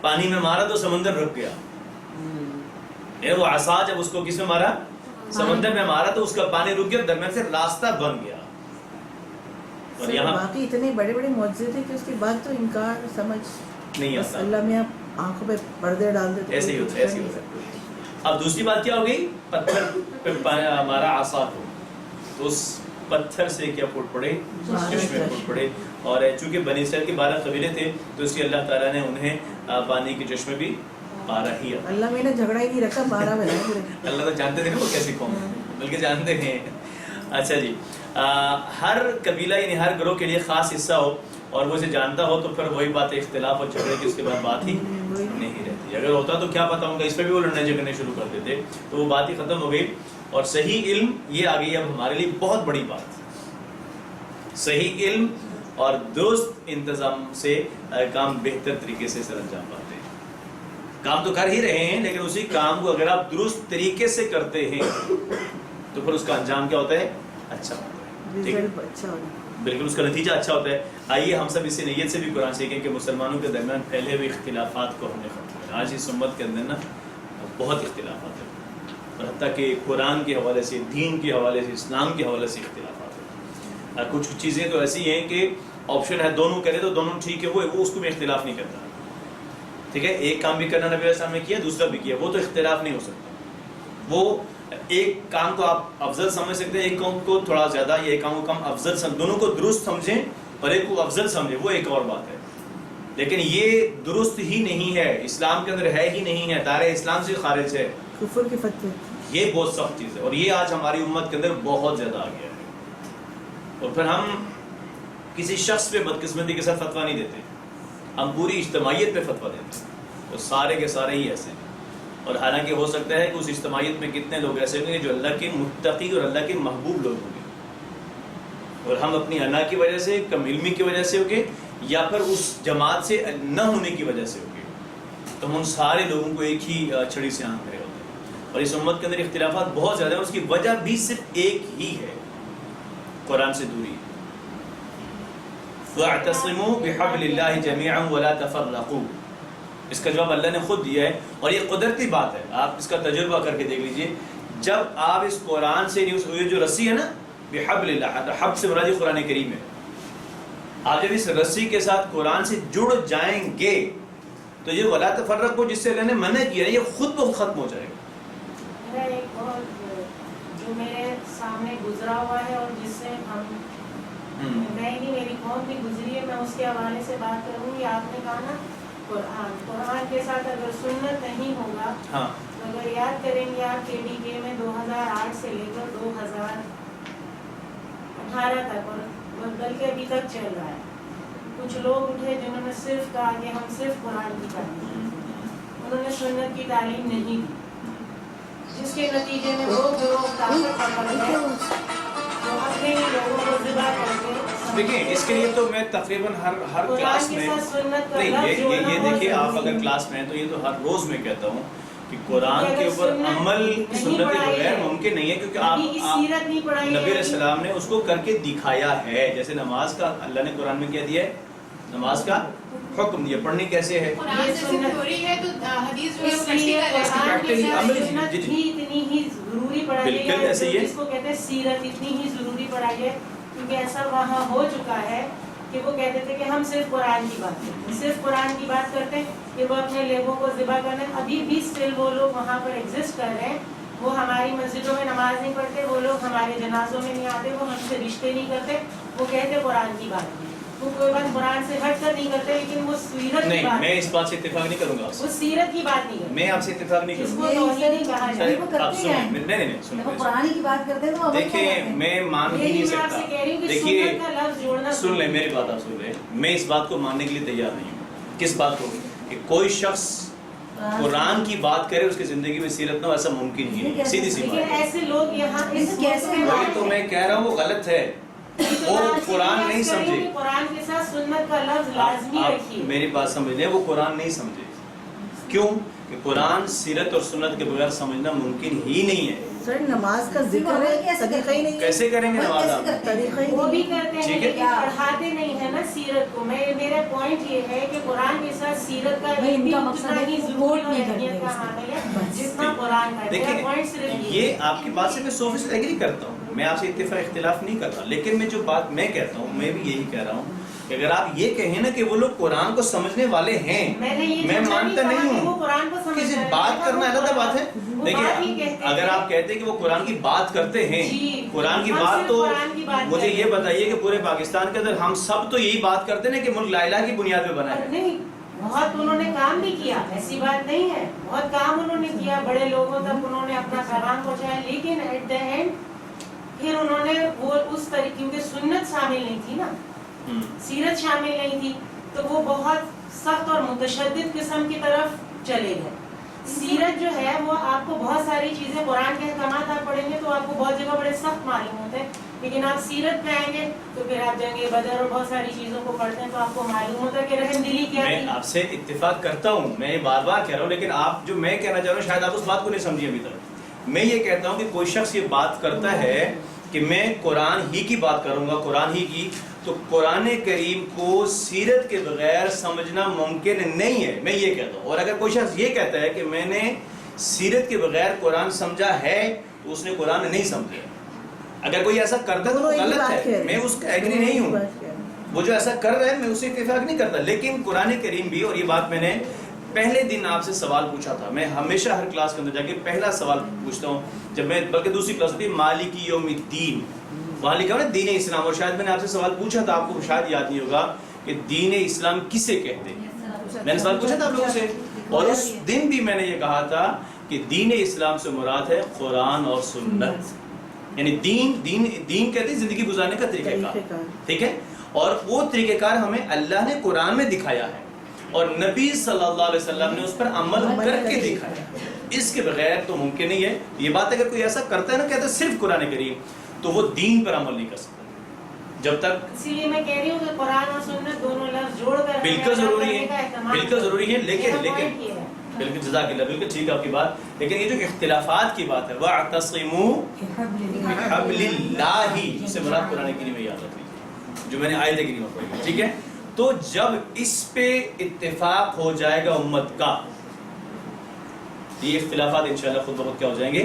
پانی میں مارا تو سمندر رک گیا. وہ عصا جب اس کو کس میں مارا؟ سمندر میں مارا تو اس کا پانی رک گیا، درمیان سے راستہ بن گیا. اور یہاں باقی اتنے بڑے بڑے معجزے تھے کہ اس کے بعد تو انکار سمجھ نہیں آتا. اللہ میں آپ آنکھوں پہ پردے ڈال دیتے. ایسے ہی ہوتا ہے، ایسے ہی ہوتا ہے. اب دوسری بات کیا ہو گئی؟ پتھر پہ ہمارا عصا کو تو اس پتھر سے کیا پھوٹ پڑے؟ چشمے پھوٹ پڑے. اور چونکہ بنی اسرائیل کے 12 قبیلے تھے تو اس لیے اللہ تعالیٰ نے انہیں پانی کے چشمے بھی 12 ہی. اللہ میں نے جھگڑا ہی نہیں رکھا، 12 بنائے. اللہ تو جانتے تھے نا وہ کیسی قوم ہے، بلکہ جانتے ہیں. اچھا جی. ہر قبیلہ یعنی ہر گروہ کے لیے خاص حصہ ہو اور وہ اسے جانتا ہو تو پھر وہی بات اختلاف اور جھگڑے کی اس کے بعد بات ہی نہیں رہتی. اگر ہوتا تو کیا پتا ہوگا اس پہ بھی وہ لڑنے جھگڑنے شروع کر دیتے. تو وہ بات ہی ختم ہو گئی. اور صحیح علم یہ آ گئی اب ہمارے لیے بہت بڑی بات. صحیح علم اور درست انتظام سے کام بہتر طریقے سے سر انجام پاتے ہیں. کام تو کر ہی رہے ہیں لیکن اسی کام کو اگر آپ درست طریقے سے کرتے ہیں تو پھر اس کا انجام کیا ہوتا ہے؟ اچھا ہوتا ہے. بالکل اس کا نتیجہ اچھا ہوتا ہے. آئیے ہم سب اسی نیت سے بھی قرآن سیکھیں کہ مسلمانوں کے درمیان پھیلے ہوئے اختلافات کو ہم نے ختم کرنا. آج اس امت کے اندر نا بہت اختلافات ہیں اور حتیٰ کہ قرآن کے حوالے سے، دین کے حوالے سے، اسلام کے حوالے سے اختلافات ہیں. کچھ چیزیں تو ایسی ہیں کہ آپشن ہے دونوں کرے تو دونوں ٹھیک ہے، وہ اس کو میں اختلاف نہیں کرتا. ٹھیک ہے. ایک کام بھی کرنا نبی علیہ السلام نے کیا، دوسرا بھی کیا، وہ تو اختلاف نہیں ہو سکتا. وہ ایک کام کو آپ افضل سمجھ سکتے ہیں، ایک کام کو تھوڑا زیادہ یا ایک کام کو کم افضل سمجھ، دونوں کو درست سمجھیں اور ایک کو افضل سمجھیں، وہ ایک اور بات ہے. لیکن یہ درست ہی نہیں ہے، اسلام کے اندر ہے ہی نہیں ہے، دائرہ اسلام سے خارج ہے. کفر کے فتوے یہ بہت سخت چیز ہے اور یہ آج ہماری امت کے اندر بہت زیادہ آ گیا ہے. اور پھر ہم کسی شخص پہ بدقسمتی کے ساتھ فتویٰ نہیں دیتے، ہم پوری اجتماعیت پہ فتویٰ دیتے ہیں. اور سارے کے سارے ہی ایسے ہیں. اور حالانکہ ہو سکتا ہے کہ اس اجتماعیت میں کتنے لوگ ایسے ہوں گے جو اللہ کے متقی اور اللہ کے محبوب لوگ ہوں گے اور ہم اپنی انا کی وجہ سے، کم علمی کی وجہ سے ہو کے یا پھر اس جماعت سے نہ ہونے کی وجہ سے ہوگی، تو ہم ان سارے لوگوں کو ایک ہی چھڑی سے آن کرے ہوتے ہیں. اور اس امت کے اندر اختلافات بہت زیادہ ہیں، اس کی وجہ بھی صرف ایک ہی ہے، قرآن سے دوری. وَاعْتَصِمُوا بِحَبْلِ اللَّهِ جَمِيعًا وَلَا تَفَرَّقُوا، اس کا جواب اللہ نے خود دیا ہے. اور یہ قدرتی بات ہے، آپ اس کا تجربہ کر کے دیکھ لیجئے. جب آپ اس قرآن سے یہ جو رسی ہے نا، بحبل اللہ، حب سے مراد قرآن کریم ہے، آپ جب اس رسی کے ساتھ قرآن سے جڑ جائیں گے تو یہ ولا تفرقوا جس سے اللہ نے منع کیا ہے، یہ خود بخود ختم ہو جائے گا. میرا ایک اور جو میرے سامنے گزرا ہوا ہے اور جس سے ہم میں نہیں، میری قوم بھی گزری ہے، میں اس کے حوالے سے بات کروں گی. آپ نے کہا نا قرآن کے ساتھ اگر سنت نہیں ہوگا، ہاں، تو اگر یاد کریں گے آپ KDK میں 2008 سے لے کر 2018 تک، اور بلکہ ابھی تک چل رہا ہے، کچھ لوگ اٹھے جنہوں نے صرف کہا کہ ہم صرف قرآن کی تعلیم، انہوں نے سنت کی تعلیم نہیں دی، جس کے نتیجے میں وہ گروہ طاقت پکڑ گئے جو اپنے ہی لوگوں کو ذبح کر کے. دیکھیں اس کے لیے تو میں تقریباً ہر کلاس میں نہیں، یہ دیکھیے آپ اگر کلاس میں ہیں تو یہ تو ہر روز میں کہتا ہوں کہ قرآن کے اوپر عمل سنت کے بغیر ممکن نہیں ہے، کیونکہ آپ نبی علیہ السلام نے اس کو کر کے دکھایا ہے. جیسے نماز کا اللہ نے قرآن میں کیا دیا ہے، نماز کا حکم دیا، پڑھنی کیسے ہے، قرآن سے ضروری ہے تو حدیث جو ہے وہ اس لیے قرآن کے ساتھ عملی سنت بھی اتنی ہی ضروری پڑھائی ہے، بالکل ایسے ہی ہے. جس کو کہتے ہیں سیرت اتنی ہی ضروری پڑھائی ہے، کیونکہ ایسا وہاں ہو چکا ہے کہ وہ کہتے تھے کہ ہم صرف قرآن کی بات کرتے ہیں، صرف قرآن کی بات کرتے ہیں، کہ وہ اپنے لیبوں کو ذبح کرنے. ابھی بھی اسٹل وہ لوگ وہاں پر ایگزسٹ کر رہے ہیں. وہ ہماری مسجدوں میں نماز نہیں پڑھتے، وہ لوگ ہمارے جنازوں میں نہیں آتے، وہ ہم سے رشتے نہیں کرتے، وہ کہتے قرآن کی بات نہیں، وہ کوئی بات قرآن سے ہٹ کر نہیں کرتے، لیکن وہ سیرت کی نہیں، بات، میں اس بات سے اتفاق نہیں کروں گا، وہ سیرت کی بات نہیں کرتے، میں آپ سے اتفاق نہیں جس کروں کو توحید نہیں کہا جائے. وہ کرتے ہیں. نہیں جب وہ سنیں، قرآن کی بات کرتے ہیں تو عمل کیا دیکھیں کرتے ہیں؟ میں مان ہی یہی نہیں میں آپ سکتا. سے کہہ رہی ہوں کہ دیکھیے سنت کا لفظ جوڑنا سن لیں، میری بات آپ سن لیں، میں اس بات کو ماننے کے لیے تیار نہیں ہوں. کس بات کو؟ کہ کوئی شخص قرآن کی بات کرے اس کی زندگی میں سیرت نہ ہو، ایسا ممکن ہی نہیں، سیدھی سی بات لیکن ہے. ایسے لوگ یہاں اس کیسے وہی تو میں کہہ رہا ہوں، وہ غلط ہے، وہ قرآن نہیں سمجھے. قرآن کے ساتھ سنت کا لفظ لازمی آپ رکھیے. میری بات سمجھ لیں، وہ قرآن نہیں سمجھے. کیوں کہ قرآن سیرت اور سنت کے بغیر سمجھنا ممکن ہی نہیں ہے. سر نماز کا ذکر ہے، طریقہ ہی نہیں ہے. کیسے کریں گے نماز آپ؟ طریقہ ہی وہ نہیں بھی ہے. کرتے ہیں ٹھیک ہے. لیکن پڑھاتے نہیں ہے نا سیرت کو. میرا پوائنٹ یہ ہے کہ قرآن کے ساتھ سیرت کا نہیں، ان بھی کا مقصد اتنا ہے ہی کہ ضروری سپورٹ نہیں اور اہمیت کرتے کا حامل ہے جتنا قرآن کا ہے. میرا پوائنٹ صرف دیکھیں یہ آپ کی بات سے میں 100% ایگری کرتا ہوں، میں آپ سے اتفاق اختلاف نہیں کرتا، لیکن میں جو بات میں کہتا ہوں، میں بھی یہی کہہ رہا ہوں کہ اگر آپ یہ کہیں نا کہ وہ لوگ قرآن کو سمجھنے والے ہیں، میں مانتا نہیں ہوں. کسی بات کرنا علیحدہ بات ہے. دیکھیے اگر آپ کہتے ہیں کہ وہ قرآن کی بات کرتے ہیں، قرآن کی بات، تو مجھے یہ بتائیے کہ پورے پاکستان کے اندر ہم سب تو یہی بات کرتے ہیں کہ ملک لا الہ کی بنیاد پہ بنا ہے. نہیں، بہت انہوں نے کام بھی کیا، ایسی بات نہیں ہے، بہت کام انہوں نے کیا، بڑے لوگوں تک انہوں نے اپنا پیغام پہنچایا، لیکن ایٹ دا اینڈ پھر انہوں نے وہ اس طریقے، کیونکہ سنت شامل نہیں تھی نا، سیرت شامل نہیں تھی، تو وہ بہت سخت اور متشدد قسم کی طرف چلے گئے. سیرت جو ہے وہ آپ کو بہت ساری چیزیں، قرآن کے احکامات آپ پڑھیں گے تو آپ کو بہت جگہ بڑے سخت معلوم ہوتے ہیں، لیکن آپ سیرت پہ آئیں گے تو پھر آپ جنگ بدر اور بہت ساری چیزوں کو پڑھتے ہیں تو آپ کو معلوم ہوتا ہے کہ رحم دلی کیا میں تھی. آپ سے اتفاق کرتا ہوں، میں بار بار کہہ رہا ہوں، لیکن آپ جو میں کہنا چاہ رہا ہوں شاید آپ اس بات کو نہیں سمجھے ابھی تک. میں یہ کہتا ہوں کہ کوئی شخص یہ بات کرتا ہے کہ میں قرآن ہی کی بات کروں گا، قرآن ہی کی، تو قرآن کریم کو سیرت کے بغیر سمجھنا ممکن نہیں ہے، میں یہ کہتا ہوں. اور اگر کوئی شخص یہ کہتا ہے کہ میں نے سیرت کے بغیر قرآن سمجھا ہے تو اس نے قرآن نہیں سمجھا. اگر کوئی ایسا کرتا ہے تو وہ غلط ہے، میں اس کا ایگری نہیں ہوں. وہ جو ایسا کر رہا ہے میں اسے اتفاق نہیں کرتا. لیکن قرآن کریم بھی، اور یہ بات میں نے پہلے دن آپ سے سوال پوچھا تھا، میں ہمیشہ ہر کلاس کے اندر جا کے پہلا سوال پوچھتا ہوں جب میں، بلکہ دوسری کلاس ہوتی ہے مالک یوم الدین، وہاں لکھا ہوا نا دین اسلام، اور شاید میں نے آپ سے سوال پوچھا تھا، آپ کو شاید یاد نہیں ہوگا کہ دین اسلام کسے کہتے ہیں. میں نے سوال پوچھا تھا آپ لوگوں سے، اور اس دن بھی میں نے یہ کہا تھا کہ دین اسلام سے مراد ہے قرآن اور سنت. یعنی دین کہتے ہیں زندگی گزارنے کا طریقہ کار، ٹھیک ہے. اور وہ طریقہ کار ہمیں اللہ نے قرآن میں دکھایا ہے اور نبی صلی اللہ علیہ وسلم نے اس پر عمل کر کے دکھایا. اس کے بغیر تو ممکن نہیں ہے. یہ بات اگر کوئی ایسا کرتا ہے نا، کہتا ہے صرف قرآن کریم، تو وہ دین پر عمل نہیں کر سکتا. جب تک اسی لیے میں کہہ رہی ہوں کہ قرآن اور سنت دونوں لفظ جوڑ کر بالکل ضروری ہے، بالکل ضروری ہے، لیکن بالکل جزاک اللہ، بالکل ٹھیک ہے آپ کی بات، لیکن یہ جو اختلافات کی بات ہے وَاعْتَصِمُوا بِحَبْلِ اللَّهِ، اس سے مراد قرآن کریم میں یاد رکھیے جو میں نے آیت کریمہ پڑھی ہے، ٹھیک ہے؟ تو جب اس پہ اتفاق ہو جائے گا امت کا، یہ اختلافات انشاءاللہ خود بخود کیا ہو جائیں گے،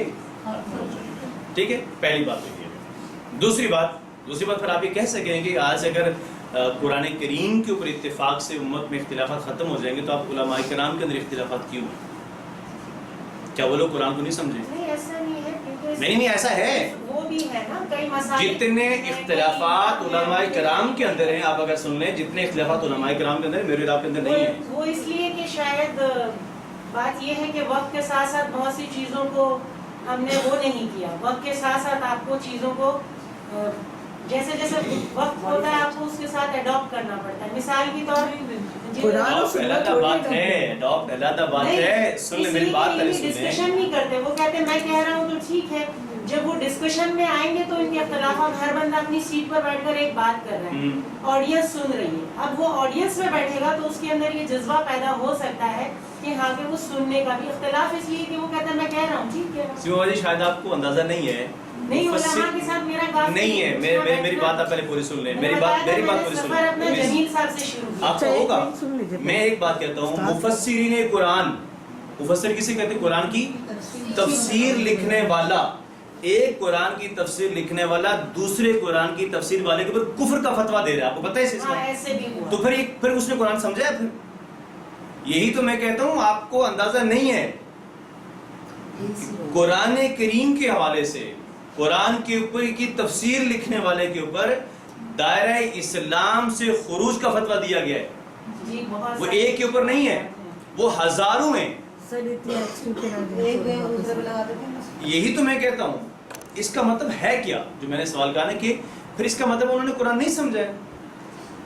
ٹھیک ہے؟ پہلی بات تو یہ ہے۔ دوسری بات پھر آپ یہ کہہ سکیں کہ آج اگر قرآن کریم کے اوپر اتفاق سے امت میں اختلافات ختم ہو جائیں گے تو آپ علماء کرام کے اندر اختلافات کیوں ہیں؟ کیا وہ لوگ قرآن کو نہیں سمجھے؟ نہیں ایسا نہیں ہے، کیونکہ نہیں ایسا ہے، وہ بھی ہے نا کئی مسائل، جتنے اختلافات علماء کرام کے اندر ہیں، آپ اگر سن لیں جتنے اختلافات علماء کرام کے اندر ہیں میرے آپ کے اندر نہیں ہیں۔ وہ اس لیے کہ شاید بات یہ ہے کہ وقت کے ساتھ ساتھ بہت سی چیزوں کو ہم نے وہ نہیں کیا، وقت کے ساتھ ساتھ آپ کو چیزوں کو جیسے جیسے وقت ہوتا ہے آپ کو اس کے ساتھ اڈاپٹ کرنا پڑتا ہے۔ مثال کے طور علیحدہ بات ہے، اڈاپٹ علیحدہ بات ہے، سن لیں میری بات پہلے سن لیں۔ ڈسکشن نہیں کرتے، وہ کہتے ہیں میں کہہ رہا ہوں تو ٹھیک ہے، جب وہ ڈسکشن میں آئیں گے تو ان کے اختلافات، ہر بندہ اپنی سیٹ پر بیٹھ کر ایک بات کر رہا ہے، آڈینس سن رہی ہے، اب وہ آڈینس میں بیٹھے گا تو اس کے اندر یہ جذبہ پیدا ہو سکتا ہے کہ ہاں کہ وہ سننے کا بھی اختلاف، اس لیے کہ وہ کہتا ہے میں کہہ رہا ہوں ٹھیک ہے۔ سیما جی شاید آپ کو اندازہ نہیں ہے، نہیں علماء کے ساتھ میرا کافی نہیں ہے، میری بات آپ پہلے پوری سن لیں، میری بات پوری سن سفر اپنا لیں، جمیل صاحب سے شروع کیا۔ آپ کو ہوگا، میں ایک بات کہتا ہوں، مفسرین قرآن، مفسر کسے کہتے ہیں؟ قرآن کی تفسیر لکھنے والا، ایک قرآن کی تفسیر لکھنے والا دوسرے قرآن کی تفسیر والے کے اوپر کفر کا فتویٰ دے رہا ہے، آپ کو پتہ ہے اس کا؟ ایسے بھی ہوا تو پھر اس نے قرآن سمجھا ہے؟ پھر یہی تو میں کہتا ہوں آپ کو اندازہ نہیں ہے، قرآن کریم کے حوالے سے قرآن کے اوپر کی تفسیر لکھنے والے کے اوپر دائرہ اسلام سے خروج کا فتویٰ دیا گیا ہے، وہ ایک کے اوپر نہیں ہے، وہ ہزاروں ہیں۔ یہی تو میں کہتا ہوں، اس کا مطلب ہے کیا جو میں نے سوال کہا نا کہ پھر اس کا مطلب انہوں نے قرآن نہیں سمجھا ہے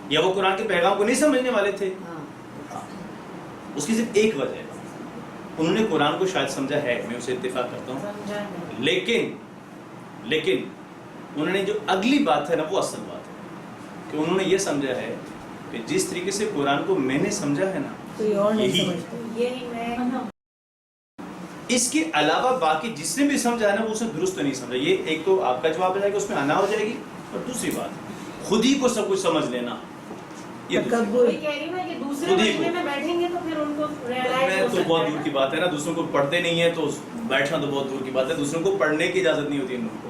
یا وہ قرآن کے پیغام کو نہیں سمجھنے والے تھے۔ اس کی صرف ایک وجہ ہے، انہوں نے قرآن کو شاید سمجھا ہے، میں اسے اتفاق کرتا ہوں، لیکن انہوں نے جو اگلی بات ہے نا وہ اصل بات ہے کہ انہوں نے یہ سمجھا ہے کہ جس طریقے سے قرآن کو میں نے سمجھا ہے نا یہی میں، اس کے علاوہ باقی جس نے بھی سمجھا ہے نا وہ اسے درست نہیں سمجھا۔ یہ ایک تو آپ کا جواب ہے کہ اس میں انا ہو جائے گی، اور دوسری بات خود ہی کو سب کچھ سمجھ لینا، یہ تو بہت دور کی بات ہے نا، دوسروں کو پڑھتے نہیں ہے تو بیٹھنا تو بہت دور کی بات ہے، دوسروں کو پڑھنے کی اجازت نہیں ہوتی ان لوگوں کو،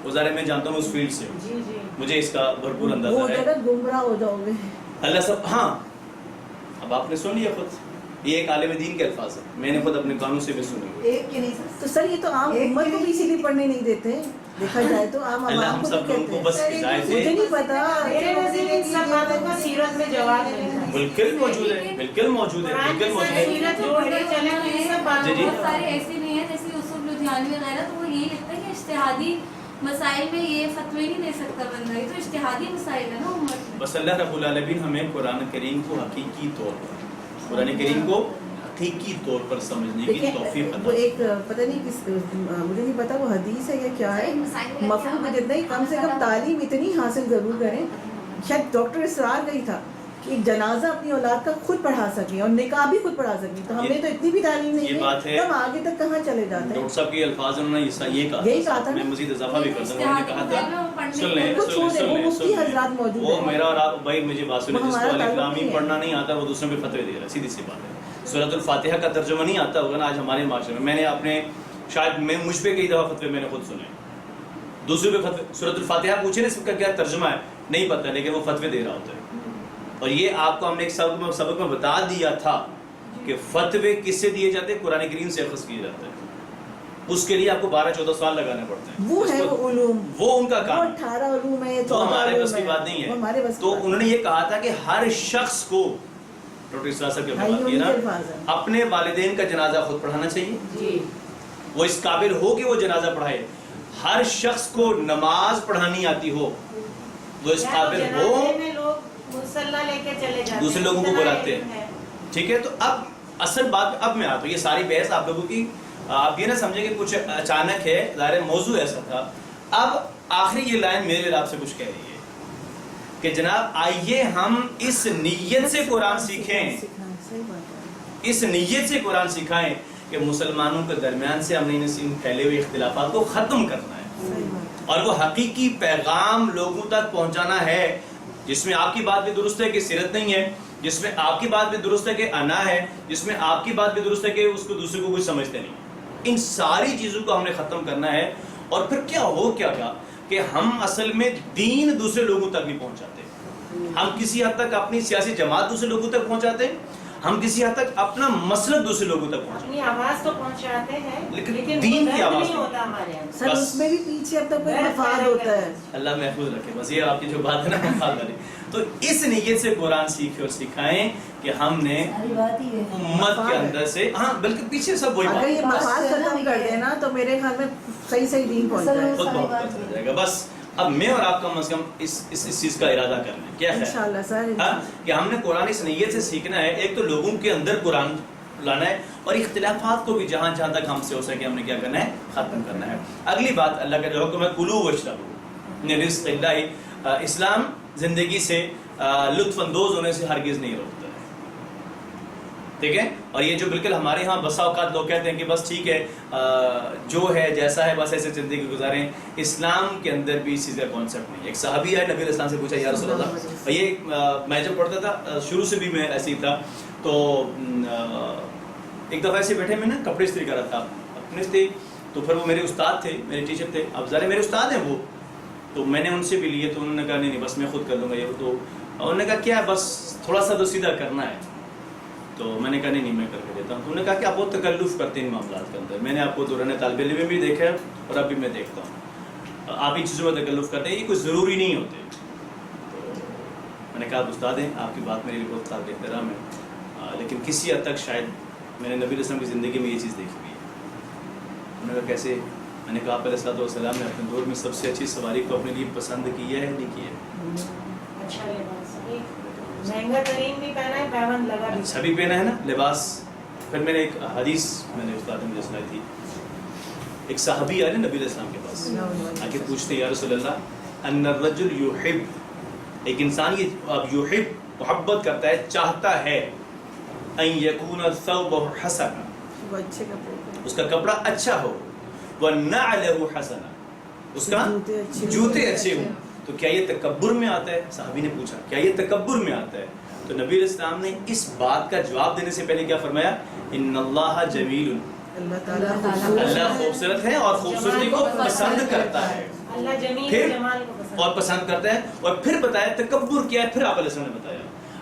وہ ظاہر میں جانتا ہوں اس فیلڈ سے، مجھے اس کا بھرپور اندازہ ہے۔ گمراہ ہو جاؤ گے اللہ سب، ہاں اب آپ نے سن لیا خود، یہ ایک عالم دین کے الفاظ ہیں، میں نے خود اپنے کانوں سے بھی سنے ہوئے۔ تو سر یہ تو عام امت کو بھی اسی لیے پڑھنے نہیں دیتے، دیکھا جائے تو عام اللہ عوام ہم کو سب لوگوں کو بس ہدایت مجھے دے، نہیں پتا، میرے نزدیک ان سب باتوں کا سیرت میں جواب ہے، بالکل موجود ہے، بالکل موجود ہے، بالکل موجود ہے۔ سیرت جوڑ کے چلے تو یہ سب باتوں بہت سارے ایسے نہیں ہیں جیسے یوسف لدھیانوی وغیرہ، تو وہ یہی لکھتا ہے کہ اجتہادی مسائل میں یہ فتوی نہیں دے سکتا بندہ، یہ تو اجتہادی مسائل ہے نا امت۔ بس اللہ رب العالمین ہمیں قرآن کریم کو حقیقی طور پر، قرآن کریم کو حقیقی طور پر سمجھنے کی توفیق عطا وہ ایک پتہ نہیں کس، مجھے نہیں پتا وہ حدیث ہے یا کیا ہے، مفہوم میں جتنا ہی کم سے کم تعلیم اتنی حاصل ضرور کریں، شاید ڈاکٹر اسرار گئی تھا کہ ایک جنازہ اپنی اولاد کا خود پڑھا سکیں اور نکاح بھی خود پڑھا سکیں، تو ہمیں تو اتنی بھی تعلیم نہیں ہے، ہم آگے تک کہاں چلے جاتے ہیں۔ ڈاکٹر صاحب کے الفاظ انہوں نے یہ کہا تھا، میں مزید اضافہ بھی کرتا ہوں، انہوں نے کہا تھا، سن لیں وہ میرا اور آپ بھائی مجھے بات سنیں، جس کو الف لام میم پڑھنا نہیں آتا وہ دوسروں پہ فتوی دے رہا ہے، سیدھی سی بات ہے۔ سورۃ الفاتحہ کا ترجمہ نہیں آتا ہوگا نا آج ہمارے معاشرے میں نے اپنے شاید مجھ پہ کئی دفعہ فتوے میں نے خود سنے، دوسروں پہ فتوے، سورۃ الفاتحہ پوچھے نا اس کا کیا ترجمہ ہے نہیں پتہ، لیکن وہ فتوے دے رہا ہوتا ہے۔ اور یہ آپ کو ہم نے ایک سبق میں بتا دیا تھا کہ فتوے کس سے دیے جاتے ہیں، قرآن کریم سے اخذ کیے جاتے ہیں، اس کے لیے آپ کو 12-14 سال لگانے پڑتے ہیں، وہ ہے وہ علوم، وہ ان کا کام، 18 علوم ہے، تو ہمارے بس کی بات نہیں ہے۔ تو انہوں نے یہ کہا تھا کہ ہر شخص کو، ڈاکٹر اسرار صاحب کے بات یہ نا، اپنے والدین کا جنازہ خود پڑھانا چاہیے، وہ اس قابل ہو کہ وہ جنازہ پڑھائے، ہر شخص کو نماز پڑھانی آتی ہو، وہ اس قابل ہو، دوسرے لوگوں کو بلاتے ہیں، ٹھیک ہے۔ تو اب اصل بات اب میں آتا ہوں، یہ ساری بحث آپ لوگوں کی، آپ یہ نہ سمجھیں کہ کچھ اچانک ہے، ظاہر موضوع ایسا تھا۔ اب آخری یہ لائن میرے آپ سے کچھ کہہ رہی ہے کہ جناب آئیے ہم اس نیت سے قرآن سیکھیں، اس نیت سے قرآن سکھائیں کہ مسلمانوں کے درمیان سے ہم نے ان پھیلے ہوئے اختلافات کو ختم کرنا ہے اور وہ حقیقی پیغام لوگوں تک پہنچانا ہے جس میں آپ کی بات بھی درست ہے کہ سیرت نہیں ہے، جس میں آپ کی بات بھی درست ہے کہ انا ہے، جس میں آپ کی بات بھی درست ہے کہ اس کو دوسرے کو کچھ سمجھتے نہیں. ان ساری چیزوں کو ہم نے ختم کرنا ہے. اور پھر کیا ہو کیا گا کہ ہم اصل میں دین دوسرے لوگوں تک نہیں پہنچاتے. ہم کسی حد تک اپنی سیاسی جماعت دوسرے لوگوں تک پہنچاتے ہیں، ہم کسی حد تک اپنا مسلک دوسرے لوگوں تک پہنچاتے اپنی آواز تو پہنچاتے ہیں لیکن دین کی آواز نہیں ہوتا ہمارے یہاں. سر اس میں بھی پیچھے اب تک کوئی مفاد ہوتا ہے. اللہ محفوظ رکھے. بس یہ آپ کی جو بات ہے نا مفاد والی. تو اس نیت سے قرآن سیکھے اور سکھائیں کہ ہم نے امت کے اندر سے ہاں بلکہ پیچھے سب وہی اگر یہ مفاد ختم کر دیں نا تو میرے خیال میں صحیح دین پہنچ جائے گا. خود بہت بہتر ہو جائے گا. بس اب میں اور آپ کم از کم اس چیز کا ارادہ کر لیں. کیا ہے انشاءاللہ سر کہ ہم نے قرآن اس نیت سے سیکھنا ہے. ایک تو لوگوں کے اندر قرآن لانا ہے اور اختلافات کو بھی جہاں جہاں تک ہم سے ہو سکے ہم نے کیا کرنا ہے، ختم کرنا ہے. اگلی بات اللہ کا جو حکم ہے کلو واشربوا من رزق اللہ. اسلام زندگی سے لطف اندوز ہونے سے ہرگز نہیں روکتا ہے. ٹھیک ہے. اور یہ جو بالکل ہمارے ہاں بسا اوقات لوگ کہتے ہیں کہ بس ٹھیک ہے جو ہے جیسا ہے بس ایسے زندگی گزاریں. اسلام کے اندر بھی اس چیز کا کانسیپٹ نہیں ہے. ایک صحابی آئے نبی علیہ السلام سے پوچھا یا رسول اللہ، اور یہ میں جب پڑھتا تھا شروع سے بھی میں ایسے ہی تھا تو ایک دفعہ ایسے بیٹھے میں نا کپڑے استری کر رہا تھا اپنے تھے. تو پھر وہ میرے استاد تھے، میرے ٹیچر تھے. اب ظاہر میرے استاد ہیں وہ، تو میں نے ان سے بھی لیے تو انہوں نے کہا نہیں بس میں خود کر لوں گا. یہ تو انہوں نے کہا کیا بس تھوڑا سا تو سیدھا کرنا ہے. تو میں نے کہا نہیں میں کر کے دیتا ہوں. تو انہوں نے کہا کہ آپ بہت تکلف کرتے ہیں ان معاملات کے اندر. میں نے آپ کو دوران طالب علم میں بھی دیکھا ہے اور اب بھی میں دیکھتا ہوں آپ ان چیزوں میں تکلف کرتے ہیں، یہ کوئی ضروری نہیں ہوتے. تو میں نے کہا آپ استاد ہیں، آپ کی بات میرے لیے بہت قابل احترام ہے، لیکن کسی حد تک شاید میں نے نبی علیہ السلام کی زندگی میں یہ چیز دیکھی ہوئی ہے. انہوں نے کہا کیسے؟ میں نے کہا آپ علیہ السلام نے اپنے دور میں سب سے اچھی سواری کو اپنے لیے پسند کی ہے نہیں کی ہے؟ اچھا لباس مہنگا ترین بھی پہنا ہے، پیون لگا بھی اچھا بھی پہنا ہے نا لباس. پھر میں نے ایک حدیث میں نے استاد نے مجھے سنائی تھی. ایک صحابی آئے نبی علیہ السلام کے پاس آ کے پوچھتے یا رسول اللہ ان الرجل یحب، ایک انسان یہ اب یحب محبت کرتا ہے، چاہتا ہے ان یکون الثوب حسنا، اس کا کپڑا اچھا ہو، والنعل حسنا، اس کا جوتے اچھے ہوں. تو کیا یہ تکبر میں آتا ہے؟ صحابی نے پوچھا کیا یہ تکبر میں آتا ہے؟ تو نبی علیہ السلام نے اس بات کا جواب دینے سے پہلے کیا فرمایا؟ ان اللہ جمیل، اللہ خوبصورت ہے اور خوبصورتی کو پسند کرتا ہے. اللہ جمیل پھر جمال کو پسند اور پسند کرتا ہے. اور پھر بتایا تکبر کیا ہے، پھر آپ علیہ السلام نے بتایا.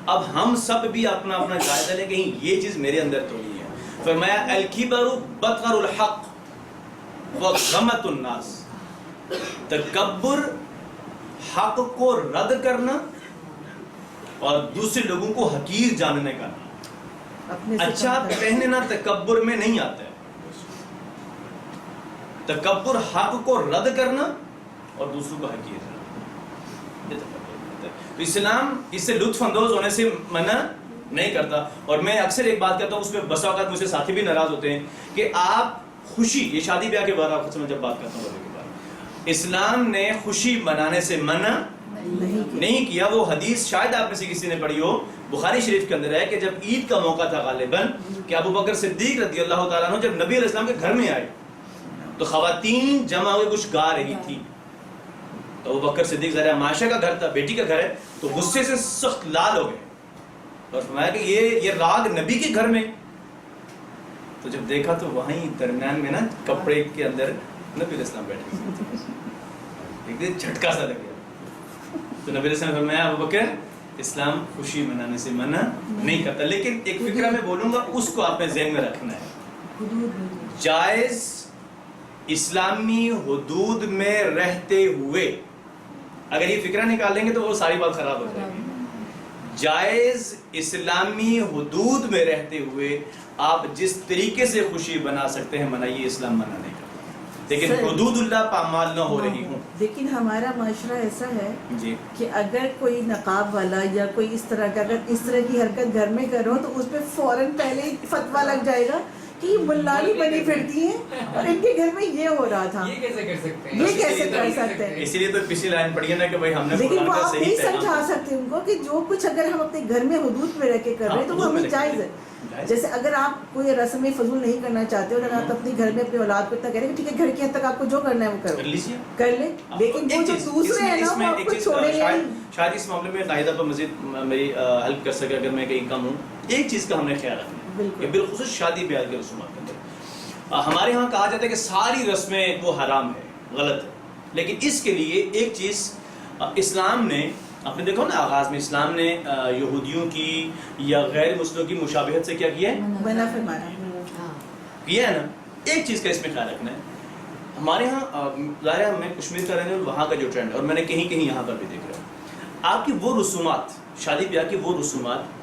اب ہم سب بھی اپنا اپنا جائزہ لیں کہیں یہ چیز میرے اندر تو نہیں ہے. فرمایا الکبر بطر الحق وغمط الناس، تکبر حق کو رد کرنا اور دوسرے لوگوں کو حقیر جاننے کا. اچھا پہننا تکبر میں نہیں آتا ہے. تکبر حق کو رد کرنا اور دوسروں کو حقیر جاننا. تو اسلام اس سے لطف اندوز ہونے سے منع نہیں کرتا. اور میں اکثر ایک بات کہتا ہوں، اس میں بسا اوقات مجھ سے ساتھی بھی ناراض ہوتے ہیں کہ آپ خوشی، یہ شادی بیاہ کے بعد آپ سے جب بات کرتا ہوں کے بعد، اسلام نے خوشی منانے سے منع نہیں کیا. وہ حدیث شاید آپ میں سے کسی نے پڑھی ہو، بخاری شریف کے اندر ہے کہ جب عید کا موقع تھا غالباً کہ ابو بکر صدیق رضی اللہ تعالیٰ عنہ جب نبی علیہ السلام کے گھر میں آئے تو خواتین جمع ہوئے کچھ گا رہی تھی. تو ابو بکر صدیق ذرا معاشہ کا گھر تھا، بیٹی کا گھر ہے، تو غصے سے سخت لال ہو گئے اور فرمایا کہ یہ راگ نبی کے گھر میں. تو جب دیکھا تو وہیں درمیان میں نا کپڑے کے اندر نبی علیہ السلام بیٹھے، ایک دن جھٹکا سا لگ گیا. تو نبی علیہ السلام نے فرمایا ابو بکر اسلام خوشی منانے سے منع نہیں کرتا، لیکن ایک فکرہ میں بولوں گا اس کو آپ نے ذہن میں رکھنا ہے. جائز اسلامی حدود میں رہتے ہوئے، اگر یہ فکرہ نکال لیں گے تو وہ ساری بات خراب ہو جائے گی. جائز اسلامی حدود میں رہتے ہوئے آپ جس طریقے سے خوشی بنا سکتے ہیں منائیے، اسلام منع نہیں کرتا، لیکن حدود اللہ پامال نہ ہو رہی ہوں. لیکن ہمارا معاشرہ ایسا ہے جی کہ اگر کوئی نقاب والا یا کوئی اس طرح کا اگر اس طرح کی حرکت گھر میں کرو تو اس پہ فوراً پہلے ہی فتویٰ لگ جائے گا کہ یہ ملانی بنی پھرتی ہیں اور ان کے گھر میں یہ ہو رہا تھا. یہ کیسے کر سکتے ہیں؟ یہ کیسے کر سکتے ہیں؟ اسی لیے تو پچھلی لائن پڑھی ہے نا کہ بھائی ہم نے لیکن قرآن وہ کا آپ صحیح نہیں پیغام سمجھا سکتے ان کو کہ جو کچھ اگر ہم اپنے گھر میں حدود میں رہ کے کر رہے ہیں تو وہ ہمیں جائز ہے. جیسے اگر آپ کوئی رسم فضول نہیں کرنا چاہتے اور آپ اپنے گھر میں اپنی اولاد کو اتنا کہہ رہے ہیں کہ ٹھیک ہے گھر کی حد تک آپ کو جو کرنا ہے وہ کرو, کر لیجیے, کر لیں, لیکن وہ جو دوسرے ہیں نا وہ آپ کو چھوڑے نہیں. شاید اس معاملے میں قاعدہ پر مزید میری ہیلپ کر سکے اگر میں کہیں کم ہوں. ایک چیز کا ہم نے خیال رکھنا ہے کہ بالخصوص شادی بیاہ کے رسومات کے اندر ہمارے ہاں کہا جاتا ہے کہ ساری رسمیں وہ حرام ہے, غلط ہے, لیکن اس کے لیے ایک چیز اسلام نے, آپ نے دیکھو نا آغاز میں اسلام نے یہودیوں کی یا غیر مسلموں کی مشابہت سے کیا کیا ہے, منع فرمایا کیا ہے نا. ایک چیز کا اس میں خیال رکھنا ہے, ہمارے ہاں ظاہر ہے میں کشمیر کا رہنے وہاں کا جو ٹرینڈ ہے اور میں نے کہیں کہیں یہاں پر بھی دیکھ رہا ہوں, آپ کی وہ رسومات, شادی بیاہ کی وہ رسومات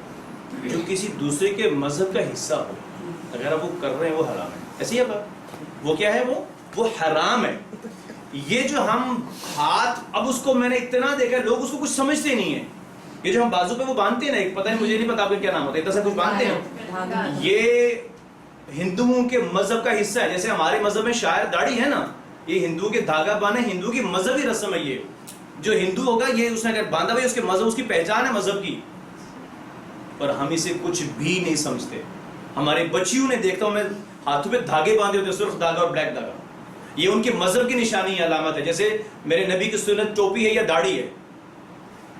جو کسی دوسرے کے مذہب کا حصہ ہو, اگر آپ وہ کر رہے ہیں وہ حرام ہے. ایسی ہے بات, وہ کیا ہے, وہ حرام ہے. یہ جو ہم ہاتھ, اب اس کو میں نے اتنا دیکھا لوگ اس کو کچھ سمجھتے نہیں ہیں. یہ جو ہم بازو پہ وہ باندھتے ہیں نا, ایک پتہ ہے مجھے نہیں پتا آپ کا کیا نام ہوتا ہے, اتنا سا کچھ باندھتے ہیں, یہ ہندوؤں کے مذہب کا حصہ ہے. جیسے ہمارے مذہب میں شاعر داڑھی ہے نا, یہ ہندوؤں کے دھاگا باندھنا ہندو کی مذہبی رسم ہے. یہ جو ہندو ہوگا یہ اس نے اگر باندھا ہوا اس کے مذہب, اس کی پہچان ہے مذہب کی, پر ہم اسے کچھ بھی نہیں سمجھتے. ہمارے بچیوں نے دیکھتا ہوں میں ہاتھوں پہ دھاگے باندھے ہوتے, سرخ دھاگا اور بلیک دھاگا, یہ ان کے مذہب کی نشانی ہے, علامت ہے. جیسے میرے نبی کی سنت ٹوپی ہے یا داڑھی ہے.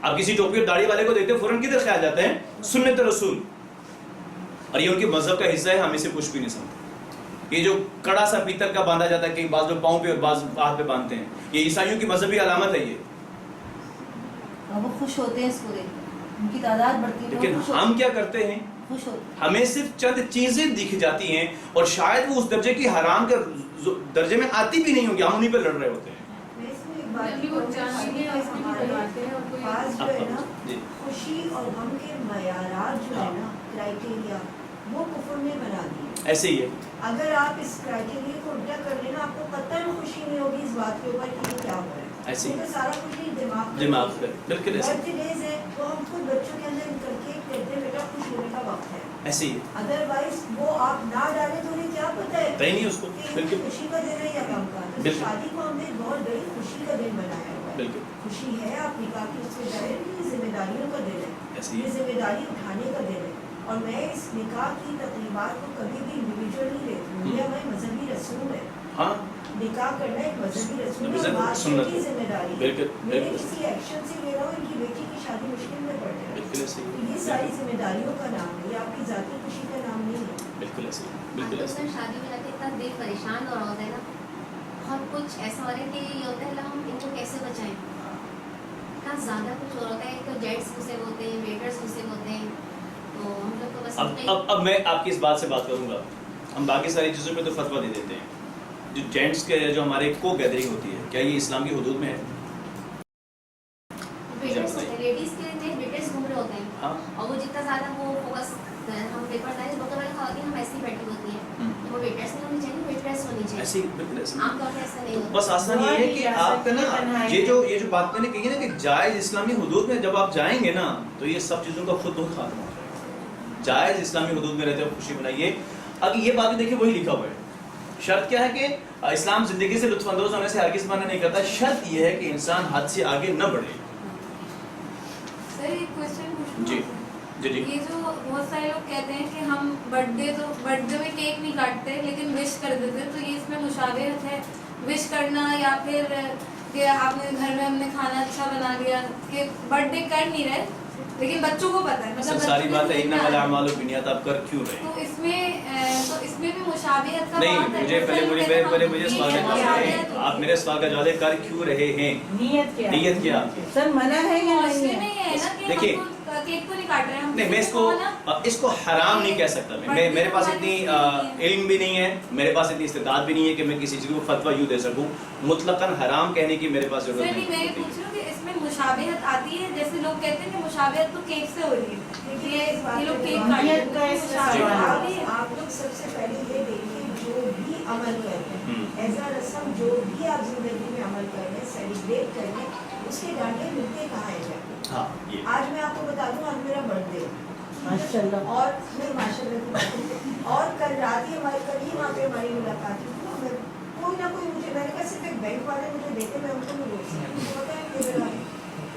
آپ کسی ٹوپی اور داڑھی والے کو دیکھتے ہیں فوراً کدھر خیال جاتے ہیں, سنت رسول, اور یہ ان کے مذہب کا حصہ ہے. ہم اسے کچھ بھی نہیں سمجھتے. یہ جو کڑا سا پیتل کا باندھا جاتا ہے, کئی بعض لوگ پاؤں پہ اور بعض ہاتھ پہ باندھتے ہیں, یہ عیسائیوں کی مذہبی علامت ہے. یہ وہ خوش ہوتے ہیں اس کو دیکھ کر, ان کی تعداد بڑھتی ہے. لیکن ہم کیا کرتے ہیں, ہمیں صرف چند چیزیں دکھ جاتی ہیں اور شاید وہ اس درجے کی حرام کے درجے میں آتی بھی نہیں ہوگی, ہم انہیں پہ لڑ رہے ہوتے ہیں. خوشی اور غم کے معیارات جو ہے نا, کرائٹیریا, وہ کفر نے بنا دی. ایسے ہی ہے, اگر آپ اس کرائٹیریا کو الٹا کر لینا, آپ کو قطعاً خوشی نہیں ہوگی اس بات کے اوپر کہ یہ کیا ہو رہا ہے. ایسے ہی سارا کچھ دماغ پہ, بالکل ایسے برتھ ڈیز ہے تو ہم خود بچوں کے اندر کر کے کہتے ہیں بیٹا خوش ہونے کا وقت ہے. ایسے ہی, ادر وائز وہ آپ نہ ڈالیں تو انہیں کیا پتہ ہے نہیں اس کو بالکل خوشی کا دن ہے یا غم کا. شادی کو ہم نے بہت بڑی خوشی کا دن بنایا ہوا ہے. بالکل خوشی ہے آپ نکاح کی, اس میں ظاہر ہے یہ ذمہ داریوں کا دن ہے, یہ ذمہ داری اٹھانے کا دن ہے. اور میں اس نکاح کی تقریبات کو کبھی بھی انڈیویجول نہیں لیتی ہوں, یہ ہماری مذہبی رسوم ہے. ہاں, نکاح کرنا ایک مذہبی رسوم ہے, معاشرے کی ذمہ داری ہے. میں کسی ایکشن سے لے رہا ہوں, ان کی بیٹی کی شادی مشکل میں پڑ جائے, یہ ساری ذمہ داریوں کا نام ہے, یہ آپ کی ذاتی خوشی کا نام نہیں ہے. بالکل ایسے, بالکل ایسے. شادی میں رہتے اتنا دل پریشان ہو رہا ہوتا ہے نا, بہت کچھ ایسا ہو رہا ہے کہ یہ ہوتا ہے ہم ان کو کیسے بچائیں. اتنا زیادہ کچھ ہو رہا ہے, تو جینٹس غصے ہوتے ہیں, ویٹرس غصے ہوتے ہیں, تو ہم لوگ کو بس اب میں آپ کی اس بات سے بات کروں گا. ہم باقی ساری چیزوں پہ تو فتویٰ دے دیتے ہیں. جو جینٹس کے جو ہمارے کو گیدرنگ ہوتی ہے, کیا یہ اسلام کی حدود میں ہے؟ لیڈیز کے لیے ویٹرس گھوم رہے ہوتے ہیں, اور وہ جتنا زیادہ وہ فوکس ہم پیپر لائے ڈاکٹر والے خواتین ہم ایسی بیٹھی ہوتی ہیں, وہ ویٹرس نہیں ہونی چاہیے, ویٹرس ہونی چاہیے. عام طور پہ ایسا نہیں ہوتا. بس آسان یہ ہے کہ آپ کا نا یہ جو بات میں نے کہی ہے نا کہ جائز اسلامی حدود میں جب آپ جائیں گے نا تو یہ سب چیزوں کا خود بخود خاتمہ ہو جائے گا. جائز اسلامی حدود میں رہتے ہو, خوشی بنائیے. اب یہ بات بھی دیکھیے وہی لکھا ہوا ہے. شرط کیا ہے کہ اسلام زندگی سے لطف اندوز ہونے سے ہرگز منع نہیں کرتا. شرط یہ ہے کہ انسان حد سے آگے نہ بڑھے. سر ایک کوشچن پوچھوں. جی جی جی. یہ جو بہت سارے لوگ کہتے ہیں کہ ہم برتھ ڈے میں کیک نہیں کاٹتے لیکن وش کر دیتے, تو یہ اس میں مشابہت ہے وش کرنا, یا پھر کہ آپ نے گھر میں ہم نے کھانا اچھا بنا لیا, کہ برتھ ڈے کر نہیں رہے لیکن بچوں کو پتہ ہے, مطلب ساری بات ہے انما الاعمال بالنیات, آپ کر کیوں رہے ہیں. تو اس میں بھی مشابہت کا نہیں, بات ہے. مجھے سوال ہے, آپ میرے سوال کا جواب دیں, کر کیوں رہے ہیں, نیت کیا آپ کی. سر منع ہے یا نہیں ہے؟ دیکھیے کیک کو نہیں کاٹ رہے ہیں, نہیں, میں اس کو حرام نہیں کہہ سکتا. میرے پاس اتنی علم بھی نہیں ہے, میرے پاس اتنی استعداد بھی نہیں ہے کہ میں کسی چیز کو فتویٰ یوں دے سکوں. مطلقاً حرام کہنے کی میرے پاس ضرورت نہیں. میں یہ پوچھ رہا ہوں کہ اس میں مشابہت آتی ہے, جیسے لوگ کہتے ہیں کہ مشابہت تو کیک سے ہو رہی ہے, یہ لوگ کیک کاٹتے ہیں. آپ لوگ سب سے پہلے یہ دیکھیں جو بھی عمل کرتے ہیں, ایز اے رسم جو بھی آپ زندگی میں عمل کر رہے ہیں, سیلیبریٹ کر رہے ہیں, اس کے ڈانٹے ملتے کہاں ہیں جا کے. آج میں آپ کو بتا دوں, آج میرا برتھ ڈے ہے, ماشاء اللہ, اور میں ماشاء اللہ اور کل رات ہی ہمارے کل ہی وہاں پہ ہماری ملاقات ہوئی تو میں کوئی نہ کوئی مجھے میں نے کہا صرف ایک بینک والے مجھے دیتے میں ان کو نہیں روک سکتی مجھے پتا ہے میرے والے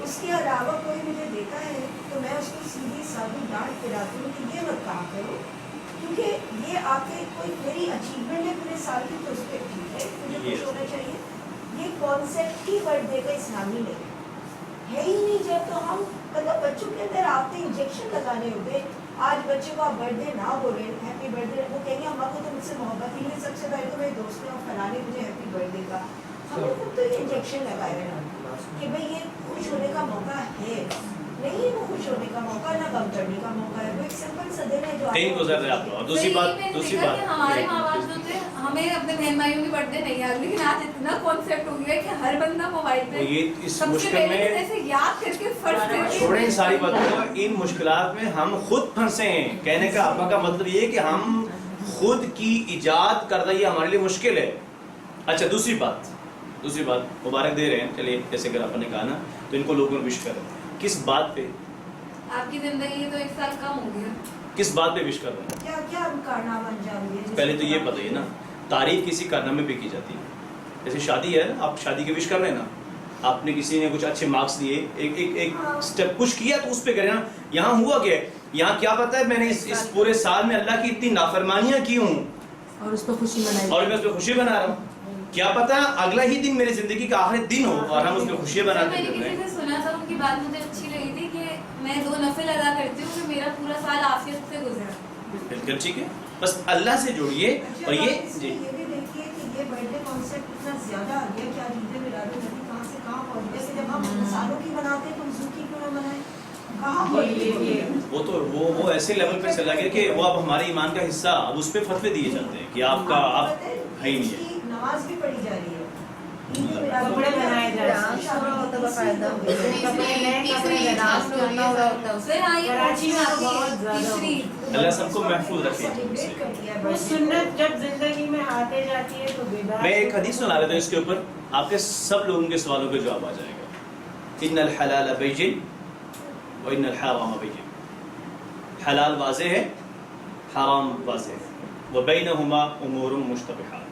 اس کے علاوہ کوئی مجھے دیتا ہے تو میں اس کو سیدھی سادھی ڈانٹ پھراتی ہوں کہ یہ مت کام کرو کیونکہ یہ آپ کے کوئی میری اچیومنٹ ہے پورے سال کی تو اس پہ ٹھیک ہے مجھے خوش ہونا چاہیے. یہ کانسیپٹ ہی برتھ ڈے کا اسلامی نہیں ہے ہی نہیں. جب تو ہم مطلب بچوں کے اندر آپ نے انجیکشن لگانے ہوتے آج بچے کو آپ برتھ ڈے نہ بولیں ہیپی برتھ ڈے وہ کہیں گے اماں کو تو مجھ سے محبت ہی نہیں سب سے پہلے تو میرے دوست نے اور فلانے مجھے ہیپی برتھ ڈے کا ہم نے خود تو یہ انجیکشن لگائے ہیں کہ بھائی یہ خوش ہونے کا موقع ہے نہیں وہ خوش ہونے کا موقع نہ غم کرنے کا موقع ہے. وہ ایک سمپل سا دن ہے جو تین گزر رہے آپ لوگ. دوسری بات ہمارے ماں باپ جو تھے ہمیں اپنے بہن بھائیوں کی برتھ ڈے نہیں یاد لیکن آج اتنا کانسیپٹ ہو گیا کہ ہر بندہ موبائل پہ یہ اس سب سے مشکل پہلے میں ایسے یاد کر کے فرض کر کے چھوڑیں ساری باتوں کو. ان مشکلات میں ہم خود پھنسے ہیں. کہنے کا ابا کا مطلب یہ کہ ہم خود کی ایجاد کردہ یہ ہمارے لیے مشکل ہے. اچھا دوسری بات مبارک دے رہے ہیں چلیے جیسے اگر آپ نے کہا نا تو ان کو لوگوں نے وش کریں کس بات پہ آپ کی زندگی تو 1 سال کم ہو گیا کس بات پہ وش کر رہے ہیں کیا کیا کارنامہ انجام دیے. پہلے تو یہ بتائیے نا تعریف کسی کارنامے پہ کی جاتی ہے. جیسے شادی ہے آپ شادی کے وش کر رہے ہیں نا آپ نے کسی نے کچھ اچھے مارکس دیے ایک اسٹیپ کچھ کیا تو اس پہ کرے نا. یہاں ہوا کیا ہے یہاں کیا پتا ہے میں نے اس پورے سال میں اللہ کی اتنی نافرمانیاں کی ہوں اور اس پہ خوشی منائی اور میں اس پہ خوشی بنا رہا ہوں. کیا پتا اگلا ہی دن میری زندگی کا آخری دن ہو اور ہم اس پہ خوشیاں بناتے میں نے کسی سے سنا تھا ان کی بات مجھے اچھی لگی تھی کہ میں 2 نفل ادا کرتی ہوں کہ میرا پورا سال عافیت سے گزرا. بالکل ٹھیک ہے بس اللہ سے جوڑیے اور یہ یہ بھی دیکھیے کہ یہ برتھ ڈے کانسیپٹ اتنا زیادہ آ گیا کہ آج عید میلاد النبی کہاں سے کہاں پہنچ گیا. جیسے جب ہم انسانوں کی بناتے ہیں تو حضور کی کیوں نہ بنائیں کہاں پہنچ وہ تو وہ ایسے لیول پہ چلا گیا کہ وہ اب ہمارے ایمان کا حصہ اب اس پہ فتوے دیے جاتے ہیں کہ آپ کا آپ ہے ہی نہیں ہے. نماز بھی پڑھی جا رہی ہے کپڑے بنائے جا رہے ہیں کراچی میں بہت زیادہ اللہ سب کو محفوظ رکھے. وہ سنت جب زندگی میں آتے جاتی ہے تو میں ایک حدیث سنا رہا تھا اس کے اوپر آپ کے سب لوگوں کے سوالوں کا جواب آ جائے گا. ان الحلال بین وان الحرام بین. حلال واضح ہے حرام واضح ہے وبینہما امور مشتبہات.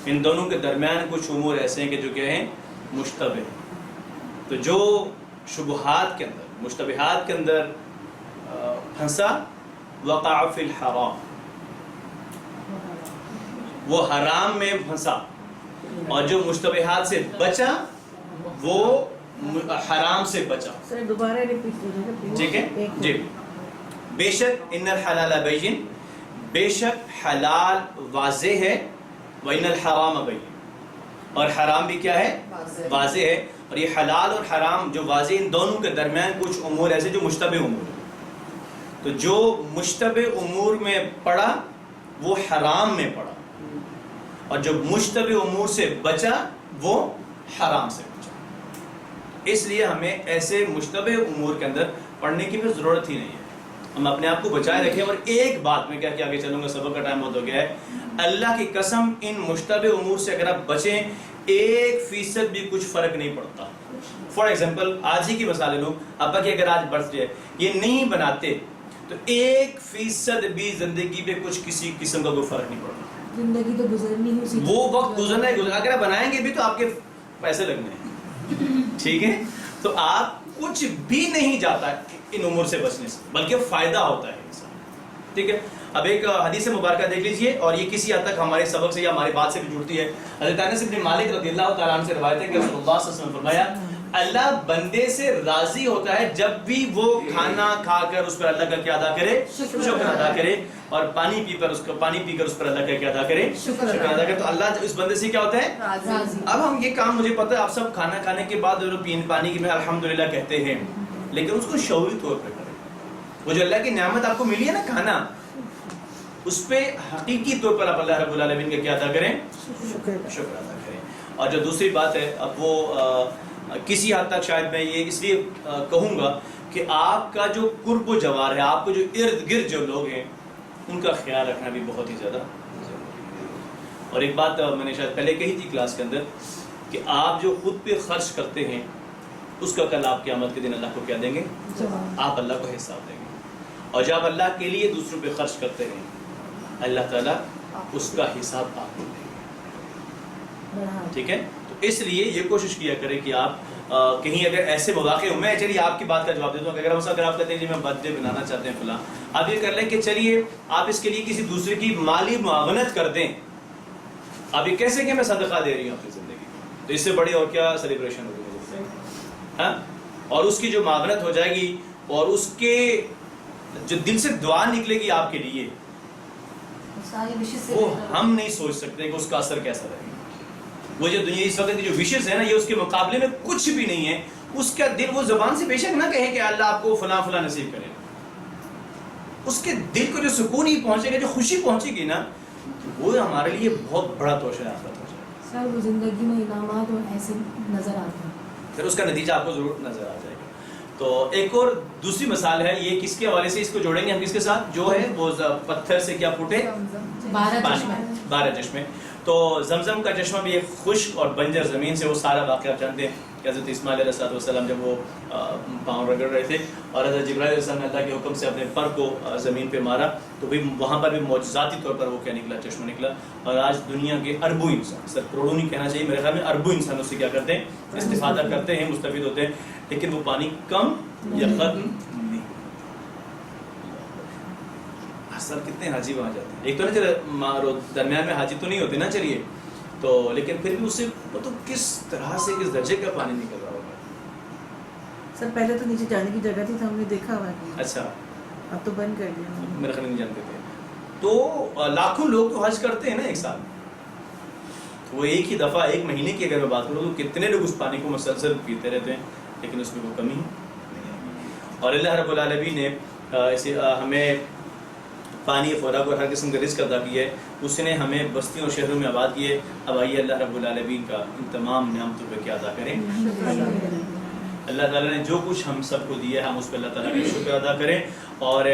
ان دونوں کے درمیان کچھ امور ایسے ہیں کہ جو کیا ہیں مشتبہ ہیں. تو جو شبہات کے اندر مشتبہات کے اندر پھنسا وقع فی الحرام وہ حرام میں پھنسا اور جو مشتبہات سے بچا وہ حرام سے بچا. سر دوبارہ ریپیٹ ٹھیک ہے جی. بے شک ان الحلال بین بے شک حلال واضح ہے وَإِنَّ الْحَرَامَ بَيِّنٌ اور حرام بھی کیا ہے واضح ہے. اور یہ حلال اور حرام جو واضح ان دونوں کے درمیان کچھ امور ایسے جو مشتبہ امور ہیں. تو جو مشتبہ امور میں پڑا وہ حرام میں پڑا اور جو مشتبہ امور سے بچا وہ حرام سے بچا. اس لیے ہمیں ایسے مشتبہ امور کے اندر پڑھنے کی بھی ضرورت ہی نہیں ہے. ہم اپنے آپ کو بچائے رکھیں. اور ایک بات میں کیا کہ آگے چلوں گا سبق کا ٹائم بہت ہو گیا ہے. اللہ کی قسم ان مشتبہ امور سے اگر آپ بچیں 1% بھی کچھ فرق نہیں پڑتا. فار ایگزامپل آج ہی کی مثال لو ابا کی اگر آج برتھ ڈے ہے یہ نہیں بناتے تو 1% بھی زندگی پہ کچھ کسی قسم کا کوئی فرق نہیں پڑتا. زندگی تو گزرنی ہی وہ وقت گزرنا ہے اگر آپ بنائیں گے بھی تو آپ کے پیسے لگنے ہیں. ٹھیک ہے تو آپ کچھ بھی نہیں جاتا ان امور سے بچنے سے بلکہ فائدہ ہوتا ہے انسان. ٹھیک ہے. اب ایک حدیث مبارکہ دیکھ لیجئے اور یہ کسی حد تک ہمارے سبق سے یا ہماری بات سے بھی جڑتی ہے. حضرت انس بن مالک رضی اللہ تعالیٰ عنہ سے روایت ہے کہ رسول اللہ صلی اللہ علیہ وسلم نے فرمایا اللہ بندے سے راضی ہوتا ہے جب بھی وہ کھانا کھا کر اس پر اللہ کا کیا ادا کرے شکر ادا کرے اور پانی پی کر اس پر اللہ کا کیا ادا کرے شکر ادا کرے. تو اللہ اس بندے سے کیا ہوتا ہے. اب ہم یہ کام مجھے پتہ ہے آپ سب کھانا کھانے کے بعد پانی کی میں الحمدللہ کہتے ہیں لیکن اس کو شعوری طور پہ کریں. وہ جو اللہ کی نعمت آپ کو ملی ہے نا کھانا اس پہ حقیقی طور پر آپ اللہ رب العالمین کا کیا ادا کریں شکر ادا کریں. اور جو دوسری بات ہے اب وہ کسی حد تک شاید میں یہ اس لیے کہوں گا کہ آپ کا جو قرب و جوار ہے آپ کو جو ارد گرد جو لوگ ہیں ان کا خیال رکھنا بھی بہت ہی زیادہ ضروری ہے. اور ایک بات میں نے شاید پہلے کہی تھی کلاس کے اندر کہ آپ جو خود پہ خرچ کرتے ہیں اس کا کل آپ قیامت کے دن اللہ کو کیا دیں گے آپ اللہ کو حساب دیں گے. اور جب اللہ کے لیے دوسروں پہ خرچ کرتے ہیں اللہ تعالیٰ اس کا حساب آپ کو دیں گے. ٹھیک ہے؟ تو اس لیے یہ کوشش کیا کریں کہ آپ کہیں اگر ایسے مواقع ہوں، میں چلیے آپ کی بات کا جواب دیتا ہوں. اگر آپ کہتے ہیں جی میں برتھ ڈے بنانا چاہتے ہیں فلاں، آپ یہ کر لیں کہ چلیے آپ اس کے لیے کسی دوسرے کی مالی معاونت کر دیں. آپ یہ کیسے کہ میں صدقہ دے رہی ہوں اپنی زندگی، تو اس سے بڑی اور کیا سیلیبریشن ہوگی ہاں. اور اس کی جو معاونت ہو جائے گی اور اس کے جو دل سے دعا نکلے گی آپ کے لیے، وہ ہم نہیں سوچ سکتے کہ اس کا اثر کیسا رہے گا. وہ جو دنیا اس وقت کی جو وشز ہے نا، یہ اس کے مقابلے میں کچھ بھی نہیں ہے. اس کا دل، وہ زبان سے بے شک نہ کہے کہ اللہ آپ کو فلاں فلاں نصیب کرے، اس کے دل کو جو سکون ہی پہنچے گا، جو خوشی پہنچے گی نا، وہ ہمارے لیے بہت بڑا توشہ آفت ہو جائے گا. سر وہ زندگی میں انعامات اور ایسے نظر آتے ہیں، پھر اس کا نتیجہ آپ کو ضرور نظر آ جائے گا. تو ایک اور دوسری مثال ہے، یہ کس کے حوالے سے اس کو جوڑیں گے ہم کس کے ساتھ، جو ہے وہ پتھر سے کیا پھوٹے 12 چشمے. تو زمزم کا چشمہ بھی ایک خشک اور بنجر زمین سے، وہ سارا واقعہ آپ جانتے ہیں کہ حضرت اسماعیل علیہ السلام جب وہ پاؤں رگڑ رہے تھے اور حضرت جبرائیل علیہ السلام نے اللہ کے حکم سے اپنے پر کو زمین پہ مارا، تو بھی وہاں پر بھی معجزاتی طور پر وہ کیا نکلا، چشمہ نکلا. اور آج دنیا کے اربوں انسان، سر کروڑوں نہیں کہنا چاہیے، میرے خیال میں اربوں انسان اس سے کیا کرتے ہیں، استفادہ کرتے ہیں، مستفید ہوتے ہیں، لیکن وہ پانی کم یا ختم نہیں. سر کتنے حاجی وہاں جاتے ہیں، ایک تو نا درمیان میں حاجی تو نہیں ہوتے نا چلیے، تو لیکن پھر بھی اس سے تو کس طرح سے کس درجے کا پانی نکل رہا ہوگا. سر پہلے تو نیچے جانے کی جگہ تھی، تو ہم نے دیکھا ہوا ہے. اچھا، اب تو بند کر دیا میرے خیال نہیں جانتے تھے. تو لاکھوں لوگ تو حج کرتے ہیں نا ایک سال، وہ ایک ہی دفعہ ایک مہینے کی اگر میں بات کروں تو کتنے لوگ اس پانی کو مسلسل پیتے رہتے ہیں، لیکن اس میں وہ کمی نہیں. اور اللہ رب العالمین نے ہمیں پانی، خوراک اور ہر قسم کا رزق عطا کیا ہے. اس نے ہمیں بستیوں اور شہروں میں آباد کیے. اب آئیے اللہ رب العالمین کا ان تمام نعمتوں پہ کیا ادا کریں. اللہ تعالیٰ نے جو کچھ ہم سب کو دیا ہے، ہم اس پہ اللہ تعالیٰ کا شکر ادا کریں. اور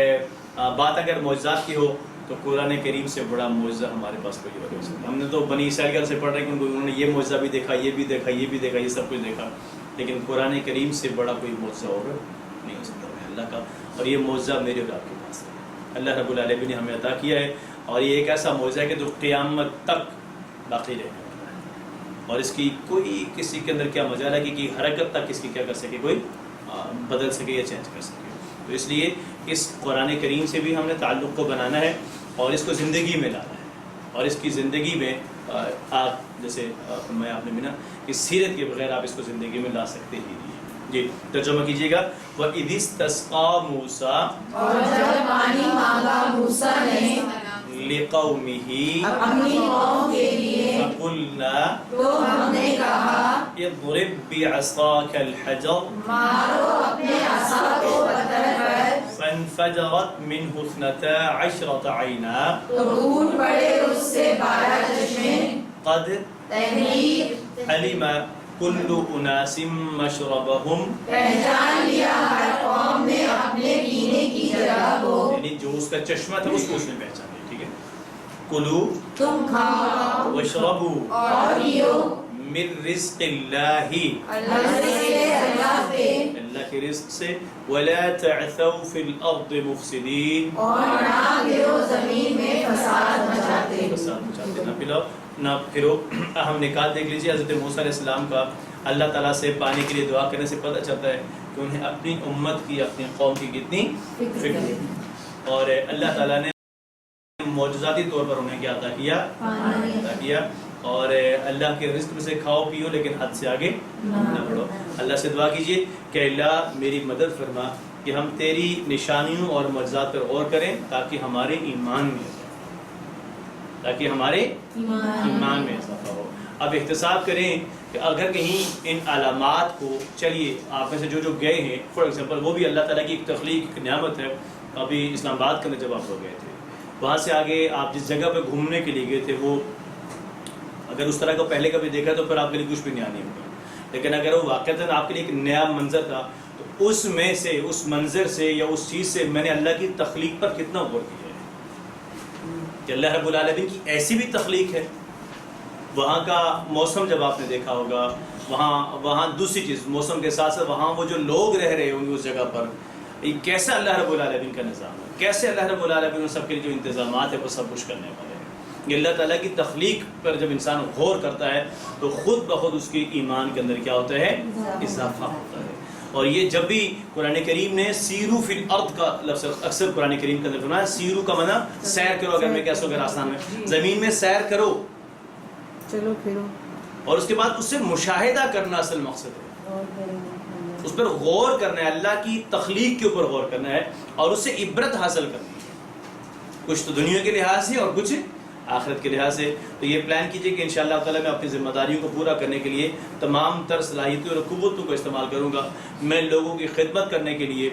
بات اگر معجزات کی ہو تو قرآن کریم سے بڑا معجزہ ہمارے پاس کوئی اور ہو سکتا. ہم نے تو بنی اسرائیل سے پڑھ رہے ہیں کہ انہوں نے یہ معجزہ بھی دیکھا، یہ بھی دیکھا، یہ بھی دیکھا، یہ سب کچھ دیکھا، لیکن قرآن کریم سے بڑا کوئی معجزہ اور نہیں ہو سکتا ہے اللہ کا. اور یہ معجزہ میرے اور آپ کے پاس ہے، اللہ رب العالمین نے ہمیں عطا کیا ہے. اور یہ ایک ایسا معجزہ ہے کہ جو قیامت تک باقی رہنے والا ہے، اور اس کی کوئی کسی کے اندر کیا مجال ہے کہ حرکت تک اس کی کیا کر سکے، کوئی بدل سکے یا چینج کر سکے. تو اس لیے اس قرآن کریم سے بھی ہم نے تعلق کو بنانا ہے اور اس کو زندگی میں لانا ہے. اور اس کی زندگی میں آپ جیسے فرمایا آپ نے بنا کہ سیرت کے بغیر آپ اس کو زندگی میں لا سکتے ہی نہیں. جی ترجمہ کیجیے گا. وَإِذِ اسْتَسْقَىٰ مُوسَىٰ، اور جب پانی مانگا موسیٰ نے لِقَوْمِهِ، اپنی قوم کے لیے، فَقُلْنَا، تو ہم نے کہا، اضْرِب بِعَصَاكَ الْحَجَرَ، مارو اپنے عصا کو پتھر پر، فَانْفَجَرَتْ مِنْهُ 12 عَيْنًا، تو پھوٹ پڑے اس سے 12 چشمے. قَدْ تحریر، عَلِمَ كُلُّ أُنَاسٍ مَّشْرَبَهُمْ، پہچان لیا ہر قوم نے اپنے پینے کی جگہ کو. یعنی جو اس کا چشمہ تھا اس کو اس نے پہچان لیا. ٹھیک ہے. کلو، تم کھاؤ واشربوا، اور پیو، من رزق اللہ، اللہ سے، اللہ کے رزق سے. ولا تعثوا فی الارض مفسدین، اور نہ گرو زمین میں فساد مچاتے. نہ پھرو. ہم نکال دیکھ لیجیے حضرت موسیٰ علیہ السلام کا اللہ تعالیٰ سے پانی کے لیے دعا کرنے سے پتہ چلتا ہے کہ انہیں اپنی امت کی، اپنی قوم کی کتنی فکر ہے. اور اللہ تعالیٰ نے معجزاتی طور پر انہیں کیا عطا کیا. اور اللہ کے رزق میں سے کھاؤ پیو، لیکن حد سے آگے نہ بڑھو. اللہ سے دعا کیجیے کہ اللہ میری مدد فرما کہ ہم تیری نشانیوں اور معجزات پر غور کریں تاکہ ہمارے ایمان میں اضافہ ہو. اب احتساب کریں کہ اگر کہیں ان علامات کو، چلیے آپ میں سے جو گئے ہیں فار ایگزامپل، وہ بھی اللہ تعالیٰ کی ایک تخلیق، ایک نعمت ہے. ابھی اسلام آباد کے اندر جب آپ لوگ گئے تھے، وہاں سے آگے آپ جس جگہ پہ گھومنے کے لیے گئے تھے، وہ اگر اس طرح کو پہلے کبھی دیکھا تو پھر آپ کے لیے کچھ بھی نیا نہیں ہوگا. لیکن اگر وہ واقعتاً آپ کے لیے ایک نیا منظر تھا تو اس میں سے، اس منظر سے یا اس چیز سے میں نے اللہ کی تخلیق پر کتنا غور کیا ہے کہ اللہ رب العالمین کی ایسی بھی تخلیق ہے. وہاں کا موسم جب آپ نے دیکھا ہوگا، وہاں دوسری چیز موسم کے ساتھ ساتھ وہاں وہ جو لوگ رہ رہے ہوں گے اس جگہ پر، کیسے اللہ رب العالمین کا نظام ہے, کیسے اللہ رب العالمین ان سب کے لیے جو انتظامات ہیں وہ سب کچھ کرنے والے ہیں. یہ اللہ تعالیٰ کی تخلیق پر جب انسان غور کرتا ہے تو خود بخود اس کے ایمان کے اندر کیا ہوتا ہے, اضافہ ہوتا ہے. اور یہ جب بھی قرآن کریم نے سیرو فی الارض کا لفظ اکثر قرآن کریم کے اندر فرمایا, سیرو کا معنی سیر کرو, اگر میں کہہ سکوں آسان میں زمین میں سیر کرو, چلو پھرو, اور اس کے بعد اس سے مشاہدہ کرنا اصل مقصد ہے, اس پر غور کرنا ہے, اللہ کی تخلیق کے اوپر غور کرنا ہے اور اس سے عبرت حاصل کرنی ہے, کچھ تو دنیا کے لحاظ سے اور کچھ آخرت کے لحاظ سے. تو یہ پلان کیجئے کہ انشاءاللہ تعالیٰ میں اپنی ذمہ داریوں کو پورا کرنے کے لیے تمام تر صلاحیتوں اور قوتوں کو استعمال کروں گا. میں لوگوں کی خدمت کرنے کے لیے,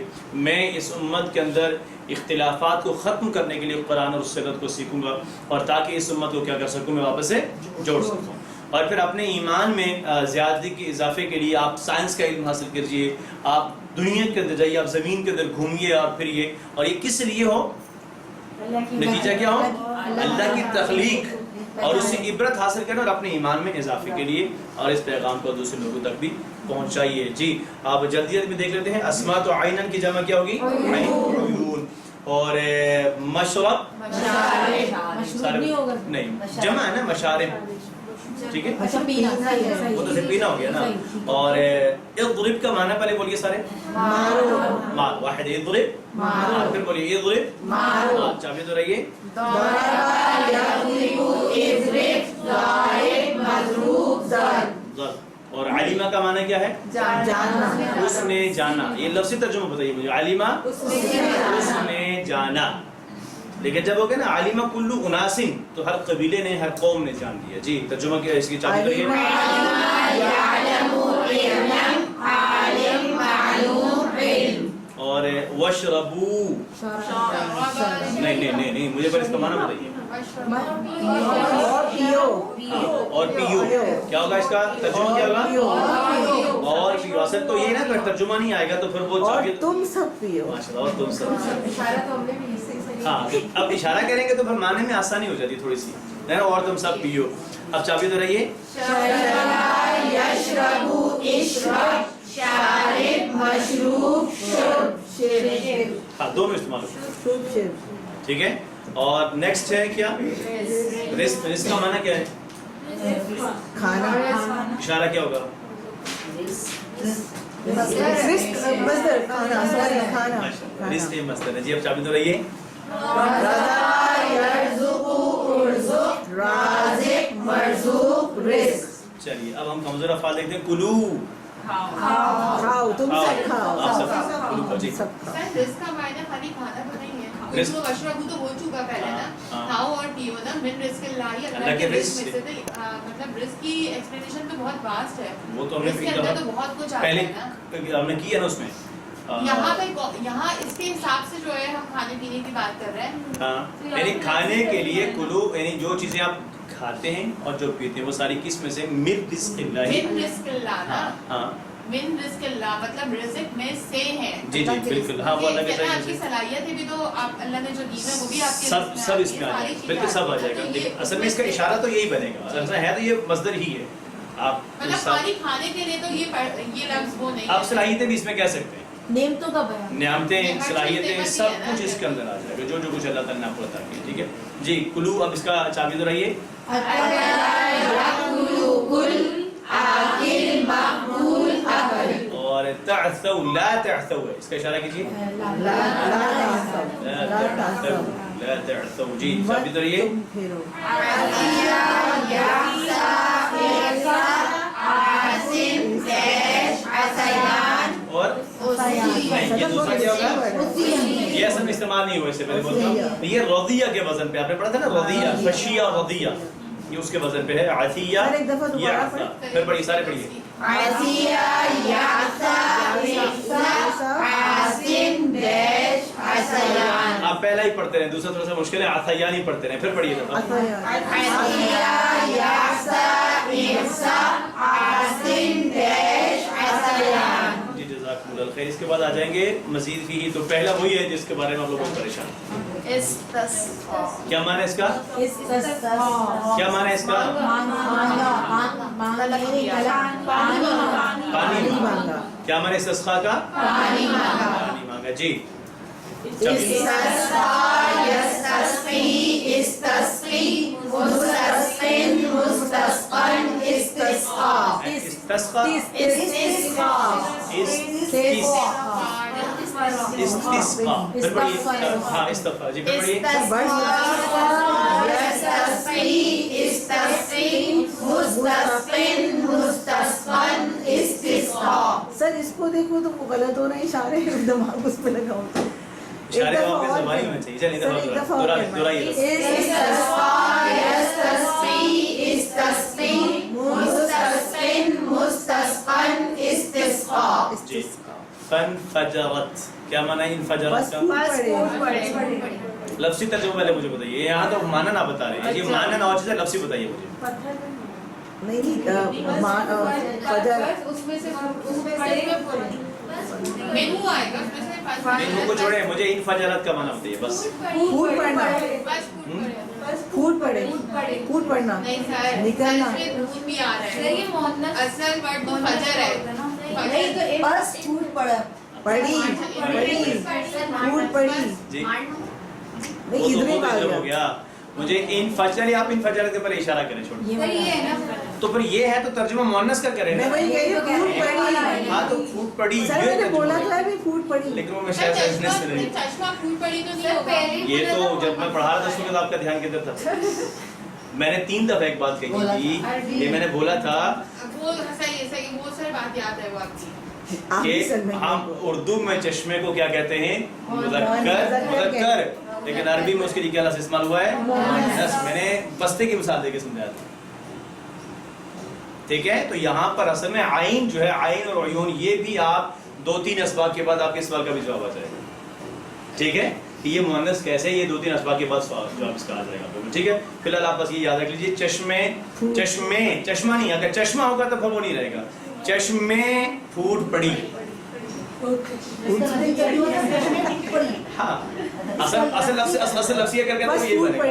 میں اس امت کے اندر اختلافات کو ختم کرنے کے لیے قرآن اور سنت کو سیکھوں گا, اور تاکہ اس امت کو کیا کر سکوں, میں واپس سے جوڑ سکوں. اور پھر اپنے ایمان میں زیادتی کے اضافے کے لیے آپ سائنس کا علم حاصل کیجئے, آپ دنیا کے اندر جائیے, آپ زمین کے اندر گھومیے اور پھریے, اور یہ کس لیے ہو, نتیجہ کیا ہو, اللہ کی تخلیق اور اس سے عبرت حاصل کرنا اور اپنے ایمان میں اضافے کے لیے, اور اس پیغام کو دوسرے لوگوں تک بھی پہنچائیے. جی آپ جلدی جلدی دیکھ لیتے ہیں. اسماء و عینن کی جمع کیا ہوگی, عیون, اور مشرب نہیں جمع ہے نا, مشارب, ٹھیک ہے, وہ تو پینا ہو گیا نا. اور اضرب کا معنی پہلے بولیے سارے, مار, واحد اضرب, پھر بولیے اضرب, چابی تو رہیے, اور علیمہ کا معنی کیا ہے, اس نے جانا. یہ لفظی ترجمہ بتائیے مجھے, علیمہ اس نے جانا. لیکن جب ہو گیا نا علیمہ کلو اناسن, تو ہر قبیلے نے, ہر قوم نے جان لیا. جی ترجمہ کیا ہے اس کی, چابی کریے. اور وشربو, نہیں مجھے پر اس کا معنی بتائیے, اور پیو. کیا ہوگا اس کا ترجمہ, کیا ہوگا, اور پیو. اصل تو یہ نا کہ ترجمہ نہیں آئے گا تو پھر وہ تم سب پیو, ماشاءاللہ, اور تم سب. ہاں اب اشارہ کریں گے تو پھر معنی میں آسانی ہو جاتی تھوڑی سی, ہے نا, اور تم سب پیو. اب چابی تو رہیے, ہاں دونوں استعمال ہو, ٹھیک ہے. اور نیکسٹ ہے کیا, رزق. رزق کا معنی کیا ہے, کھانا. اشارہ کیا ہوگا, رزق مصدر ہے. جی اب چابی تو رہیے, چلیے اب ہم کمزور افعال دیکھتے ہیں. کلو, کھاؤ, تم سب کھاؤ, آپ سب کلو کھاؤ. جی رزق کا معنی خالی کھانا تو نہیں ہے, تو وشربو تو ہو چکا پہلے نا, کھاؤ اور پیو نا. من رزق اللہ, اللہ کے رزق میں سے, مطلب رزق کی ایکسپلینیشن تو بہت واسٹ ہے, وہ تو ہم نے اس کے اندر تو بہت کچھ آتا پہلے ہے نا. ہم نے کیا نا اس میں, یہاں پہ یہاں اس کے حساب سے جو ہے ہم کھانے پینے کی بات کر رہے ہیں. ہاں یعنی کھانے کے لیے کلو, یعنی جو چیزیں آپ کھاتے ہیں اور جو پیتے ہیں وہ ساری کس میں سے, من رزق اللہ. من رزق اللہ نا, ہاں من رزق اللہ مطلب رزق میں سے ہے. جی جی بالکل, ہاں وہ اللہ کے آپ کی صلاحیت بھی تو آپ اللہ نے جو دی ہے وہ بھی آپ کے سب اس میں آ جائے گا, بالکل سب آ جائے گا. لیکن اصل میں اس کا اشارہ تو یہی بنے گا, اصل ہے تو یہ مصدر ہی ہے. آپ مطلب خالی کھانے کے لیے تو یہ لفظ وہ نہیں, آپ صلاحیتیں بھی اس میں کہہ سکتے ہیں, نعمتوں کا بیان, نعمتیں, صلاحیتیں, سب کچھ اس کے اندر آ جائے گا, جو کچھ اللہ تعالیٰ نے آپ کو عطا کیا. ٹھیک ہے جی. کلو, اب اس کا چابی تو رہیے, اور تعثوا, لا تعثوا, اس کا اشارہ کیجیے, لا تعثوا. جی چابی تو رہیے, اور نہیں, یہ دوسرا کیا ہوگا, یہ اصل میں استعمال نہیں ہوا اس سے پہلے بولتا ہوں. یہ رضیہ کے وزن پہ, آپ نے پڑھا تھا نا رضیہ, خشیہ رضیہ, یہ اس کے وزن پہ ہے. عطیہ, یعصا, پھر پڑھیے سارے پڑھیے, آپ پہلا ہی پڑھتے رہے, دوسرا تھوڑا سا مشکل ہے, عطیان ہی پڑھتے رہے, پھر پڑھیے گا. جی جزاکم اللہ خیر. اس کے بعد آ جائیں گے مزید بھی, تو پہلا وہی ہے جس کے بارے میں آپ لوگ بہت پریشان ہیں. کیا معنی ہے اس کا, کیا معنی ہے اس کا, پانی مانگا. کیا معنی ہے استسقاء کا, پانی مانگا. جی استسقى يستسقي استسقي مستسقٍ مستسقًا استسقاء استسقى استسقى پھر پڑھیے ہاں استغفار جی پھر پڑھیے يستسقي استسقي مستسقٍ مستسقًا استسقاء. سر اس کو دیکھو تو وہ غلط ہو رہے ہیں اشارے دماغ اس پہ لگا ہوتا ہے. اشارے واپس زبانی ہونے چاہیے. چلیے دہرائیے استسقى يستسقي استسقي مستسقٍ مستسقًا استسقاء. جی فانفجرت کیا معنی ہے انفجرت کا؟ لفظی ترجمہ پہلے مجھے بتائیے. یہاں تو معنی نہ بتا رہے ہیں, یہ معنی نہ ہو چیز ہے, لفظی بتائیے مجھے. نہیں فجر اس میں سے مینو آئے گا, اس میں سے مینو کو چھوڑے, مجھے انفجرت کا معنی بتائیے بس. پھوٹ پڑنا, پھوٹ پڑے, پھوٹ پڑنا, نہیں سر, نکلنا. اس میں نون بھی آ رہا ہے. یہ مؤنث اصل ورڈ تو فجر ہے. بس پھوٹ پڑا, پڑی پڑی پھوٹ پڑی. جی نہیں وہ ادھر ہی تو ہو گیا. مجھے انفجر, آپ انفجر کے پر اشارہ کریں چھوڑیں. یہ ہے نا, تو پھر یہ ہے تو ترجمہ مؤنث کا کریں میں نا. وہی کہہ رہی ہوں پھوٹ پڑی. ہاں تو پھوٹ پڑی سر میں نے بولا تو ہے بھی پھوٹ پڑی. لیکن وہ میں شاید سیشنس سے نہیں. چشمہ پھوٹ پڑی تو نہیں ہوگا. یہ تو جب میں پڑھا رہا تھا اس وقت آپ کا دھیان کدھر تھا؟ میں نے 3 دفعہ ایک بات کہی تھی, یہ میں نے بولا تھا وہ صحیح ہے, صحیح, وہ سر بات یاد ہے وہ آپ کی. کہ ہم اردو میں چشمے کو کیا کہتے ہیں؟ مذکر. لیکن عربی میں اس کے لیے کیا لفظ استعمال ہوا ہے؟ مؤنث. میں نے بستے کی مثال دے کے سمجھایا تھا. ٹھیک ہے, تو یہاں پر اصل میں عین جو ہے, عین اور عیون, یہ بھی آپ 2-3 اسباق کے بعد آپ کے سوال کا بھی جواب آ جائے گا. ٹھیک ہے, کہ یہ مؤنث کیسے, یہ 2-3 اسباق کے بعد جواب اس کا آ جائے گا. ٹھیک ہے, فی الحال آپ بس یہ یاد رکھ لیجیے, چشمے, چشمہ نہیں, اگر چشمہ ہوگا تو پھر وہ نہیں رہے گا. چشمے پھوٹ پڑی. ہاں اصل لفظی کر کے تو یہ بنے گا.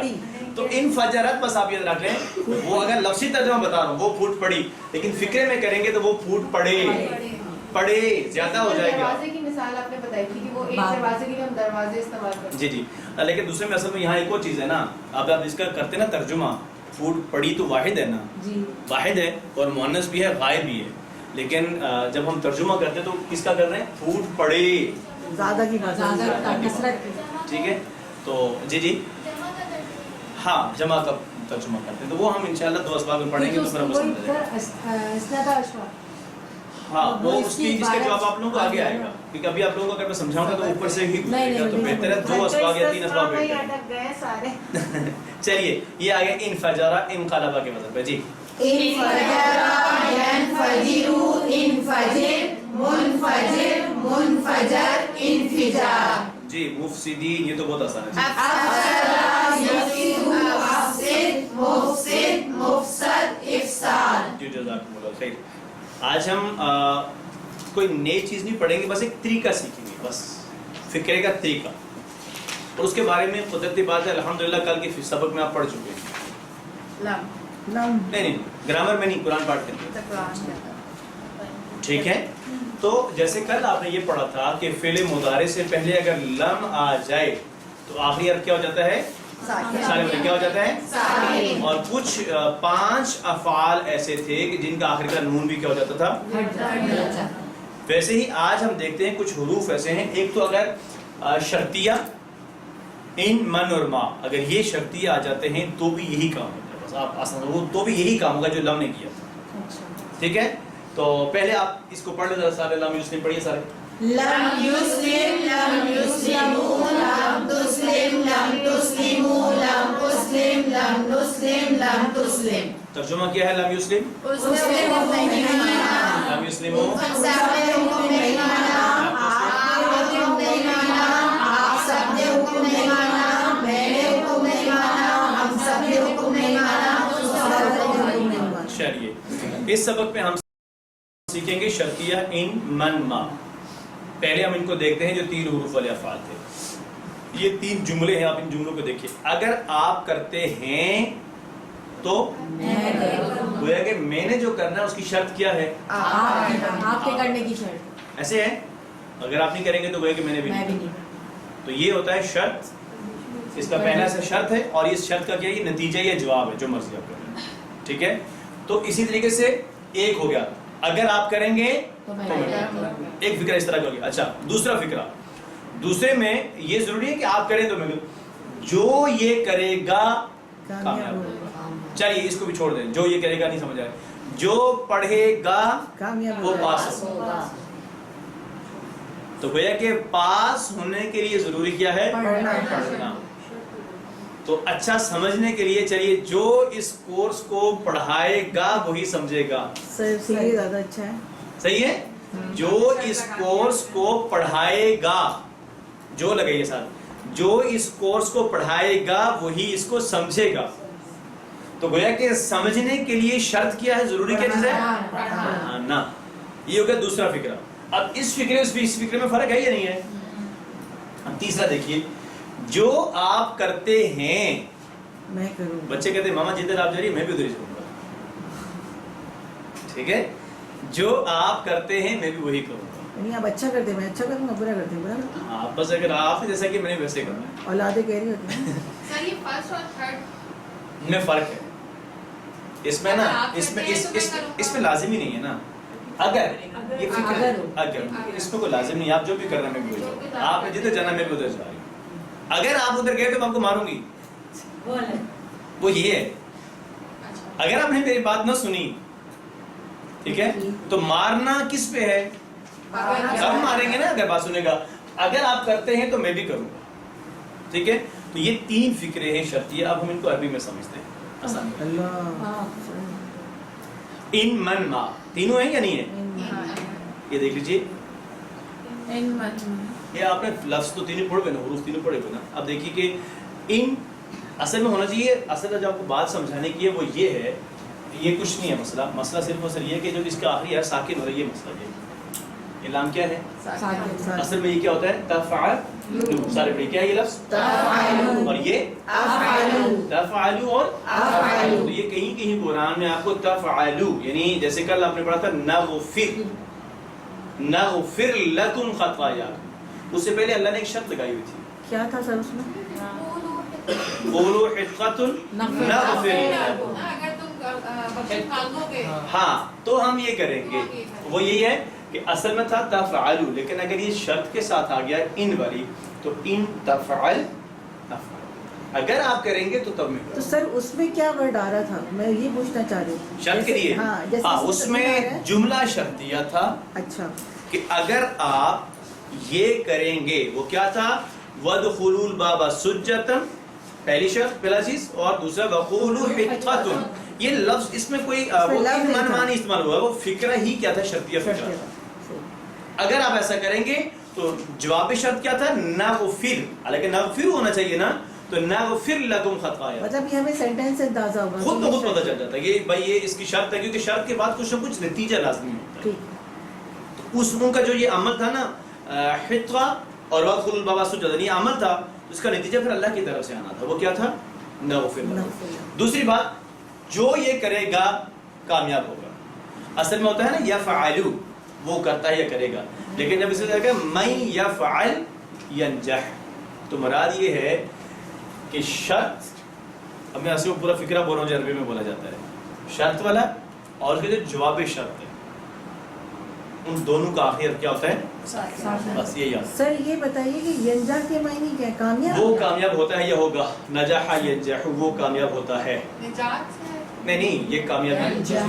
تو انفجرت بس آپ یاد رکھ لیں, وہ اگر لفظی ترجمہ بتا رہا ہوں وہ پھوٹ پڑی, لیکن فکرے میں کریں گے تو وہ پھوٹ پڑے, پڑے زیادہ ہو جائے گا. دروازے کی مثال آپ نے بتائی تھی کہ وہ ایک دروازے کے لیے ہم دروازے استعمال کرتے ہیں. جی جی, لیکن دوسرے میں اصل میں یہاں ایک اور چیز ہے نا, آپ اس کا کرتے نا ترجمہ, پھوٹ پڑی تو واحد ہے نا, واحد ہے اور مؤنث بھی ہے, غائب بھی ہے. لیکن جب ہم ترجمہ کرتے ہیں تو کس کا کر رہے ہیں؟ پھوٹ پڑے, زیادہ کی بات. ٹھیک ہے. تو جی ہاں جمع کا ترجمہ کرتے ہیں, تو وہ ہم انشاءاللہ 2 اسباق میں پڑھیں گے تو پھر ہم سمجھ جائیں گے. ہاں وہ اس کا جواب آپ لوگوں کو آگے آئے گا, کیونکہ ابھی آپ لوگوں کو اگر میں سمجھاؤں گا تو اوپر سے ہی گزرے گا, تو بہتر ہے 2 اسباق یا 3 اسباق بیٹھ جائیں. چلیے یہ آگے انفجارہ انقلبہ کے مطلب ہے. جی انفجر ينفجر انفجر منفجر منفجر انفجار. جی مفسدین, یہ تو بہت آسان ہے. افسد مفسد مفسد افساد. جی جزاکم اللہ خیر. آج ہم کوئی نئی چیز نہیں پڑھیں گے, بس ایک طریقہ سیکھیں گے, بس فکرے کا طریقہ, اور اس کے بارے میں قدرتی بات ہے الحمدللہ کل کے سبق میں آپ پڑھ چکے ہیں. نہیں گرامر میں نہیں, قرآن پاٹ کے اندر. ٹھیک ہے, تو جیسے کل آپ نے یہ پڑھا تھا کہ فعل مضارع سے پہلے اگر لم آ جائے تو آخری حرف کیا ہو جاتا ہے؟ سالم. کیا ہو جاتا ہے؟ اور کچھ 5 افعال ایسے تھے کہ جن کا آخر کا نون بھی کیا ہو جاتا تھا؟ ویسے ہی آج ہم دیکھتے ہیں کچھ حروف ایسے ہیں. ایک تو اگر شرطیہ ان من اور ما, اگر یہ شرطیہ آ جاتے ہیں تو بھی یہی کام ہوتا ہے, بس آپ آسان تو بھی یہی کام ہوگا جو لم نے کیا. ٹھیک ہے, تو پہلے آپ اس کو پڑھ لیں ذرا سارے. لم یسلم پڑھیے سارے. لم یسلم لم یسلموا لم تسلم لم تسلموا لم تسلم لم نسلم لم تسلم. ترجمہ کیا ہے لم یسلم؟ اس نے حکم نہیں مانا. لم یسلموا سب نے حکم نہیں مانا. آپ نے حکم نہیں مانا. آپ سب نے حکم نہیں مانا. میں نے حکم نہیں مانا. ہم سب نے حکم نہیں مانا. چلیے اس سبق میں ہم سیکھیں گے شرطیہ ان من ما. پہلے ہم ان کو دیکھتے ہیں جو 3 حروف والے افعال تھے. یہ 3 جملے ہیں, آپ ان جملوں کو دیکھیے. اگر آپ کرتے ہیں تو گویا کہ میں نے جو کرنا ہے اس کی شرط کیا ہے؟ آپ کے کرنے کی شرط. ایسے ہے اگر آپ نہیں کریں گے تو وہ کہ میں نے بھی نہیں کرنا. تو یہ ہوتا ہے شرط, اس کا پہلا سے شرط ہے, اور اس شرط کا کیا ہے, یہ نتیجہ یا جواب ہے, جو مرضی آپ کریں. ٹھیک ہے, تو اسی طریقے سے ایک ہو گیا, اگر آپ کریں گے تو میں ایک فکرہ اس طرح کا ہو گیا. اچھا دوسرا فکرہ, دوسرے میں یہ ضروری ہے کہ آپ کریں تو میں جو یہ کرے گا کامیاب ہوگا. چلیے اس کو بھی چھوڑ دیں, جو یہ کرے گا نہیں سمجھ آئے, جو پڑھے گا وہ پاس ہوگا. تو گویا کہ پاس ہونے کے لیے ضروری کیا ہے, پڑھنا. تو اچھا سمجھنے کے لیے چلیے جو اس کورس کو پڑھائے گا وہی سمجھے گا. زیادہ اچھا ہے, صحیح ہے, جو اس کورس کو پڑھائے گا, جو لگائیے ساتھ, جو اس کورس کو پڑھائے گا وہی اس کو سمجھے گا. تو گویا کہ سمجھنے کے لیے شرط کیا ہے, ضروری کیا چیز ہے, پڑھانا. یہ ہو گیا دوسرا فکرہ. اب اس فکرے میں فرق ہے یا نہیں ہے. تیسرا دیکھیے, جو آپ کرتے ہیں میں کروں, بچے کہتے ہیں ماما جدھر آپ جا رہی ہے میں بھی ادھر ہی جاؤں گا. ٹھیک ہے, جو آپ کرتے ہیں میں بھی وہی کروں گا. یعنی آپ اچھا کرتے ہیں میں اچھا کروں گا, برا کرتے ہیں برا کروں گا. ہاں بس اگر آپ جیسا کہ میں نے ویسے کرنا ہے. اولادیں کہہ رہی ہوتی ہیں سر یہ فرسٹ اور تھرڈ میں فرق ہے اس میں نا, اس میں لازمی نہیں ہے نا. اگر یہ فکر ہے, اگر اس میں کوئی لازم نہیں, آپ جو بھی کرنا میں بھی وہی کروں. آپ نے جدھر جانا میں بھی ادھر جا رہی ہوں. اگر آپ ادھر گئے تو میں آپ کو ماروں گی, وہ یہ ہے. اگر آپ نے میری بات نہ سنی, ٹھیک ہے, تو مارنا کس پہ ہے, سب ماریں گے نا اگر بات سنے گا. اگر آپ کرتے ہیں تو میں بھی کروں گا. ٹھیک ہے, تو یہ تین فکرے ہیں شرطیہ. اب ہم ان کو عربی میں سمجھتے ہیں. ان من ما, تینوں ہیں یا نہیں ہے, یہ دیکھ لیجیے. یہ آپ نے لفظ تو تینوں پڑھ گئے نا, حروف تینوں پڑھے ہوئے نا. اب دیکھیے کہ ان اصل میں ہونا چاہیے, اصل میں جو آپ کو بات سمجھانے کی ہے وہ یہ ہے, یہ کچھ نہیں ہے مسئلہ. مسئلہ صرف اور صرف یہ ہے کہ جو اس کا آخری ہے ساکن ہو رہا ہے, یہ مسئلہ یہ لام کیا ہے, اصل میں یہ کیا ہوتا ہے, تفعلوا. سارے پڑھیں کیا ہے یہ لفظ, تفعلوا, اور یہ تفعلوا اور افعلوا. تو یہ کہیں کہیں قرآن میں آپ کو تفعلوا, یعنی جیسے کل آپ نے پڑھا تھا نغفر لکم خطایاکم, اس سے پہلے اللہ نے ایک شرط لگائی ہوئی تھی. کیا تھا سر اس میں, قولوا حطۃ نغفر لکم. اگر تم بخشش مانگو گے, ہاں تو ہم یہ کریں گے. وہ یہی ہے کہ اصل میں تھا تفعلوا, لیکن اگر یہ شرط کے ساتھ آ گیا ان والی, تو ان تفعل اگر آپ کریں گے تو تب میں. تو سر اس میں کیا ورڈ آ رہا تھا, میں یہ پوچھنا چاہ رہی ہوں. شرط کے لیے, ہاں اس میں جملہ شرطیہ تھا. اچھا, کہ اگر آپ یہ کریں گے, وہ کیا تھا, وَادْخُلُوا الْبَابَ سُجَّةً, پہلی شرط, پہلا چیز, اور دوسرا وَقُولُوا حِطَّةٌ. یہ لفظ اس میں کوئی من معنی استعمال ہوا, وہ فکرہ ہی کیا تھا, شرطیہ فکرہ. اگر آپ ایسا کریں گے تو جواب شرط کیا تھا, نغفر, حالانکہ نغفر ہونا چاہیے نا, تو نغفر لکم خطایا. مطلب یہ ہمیں سینٹینس سے اندازہ ہوگا, خود بخود پتہ چل جاتا ہے کہ بھائی یہ اس کی شرط ہے, کیونکہ شرط کے بعد کچھ نہ کچھ نتیجہ لازمی ہوتا ہے. تو اس ان کا جو یہ عمل تھا نا, حطہ اور وادخلوا الباب سجدا, یہ عمل تھا, اس کا نتیجہ پھر اللہ کی طرف سے آنا تھا. وہ کیا تھا, نغفر لکم. دوسری بات, جو یہ کرے گا کامیاب ہوگا. اصل میں ہوتا ہے نا یفعلوا, وہ کرتا ہے یا کرے گا, لیکن جب اسے کہا من یفعل ینجح, تو مراد یہ ہے کہ شرط, اب میں اصل میں پورا فکرہ بول رہا ہوں جو عربی میں بولا جاتا ہے, شرط والا اور جو جواب شرط ہے, ان دونوں کا آخر کیا ہوتا ہے, بس یہ یاد. سر یہ بتائیے کہ ینجح کے معنی کیا ہے, کامیاب, وہ کامیاب ہوتا ہے یا ہوگا, نجح ینجح, وہ کامیاب ہوتا ہے. نہیں یہ کامیاب ہے,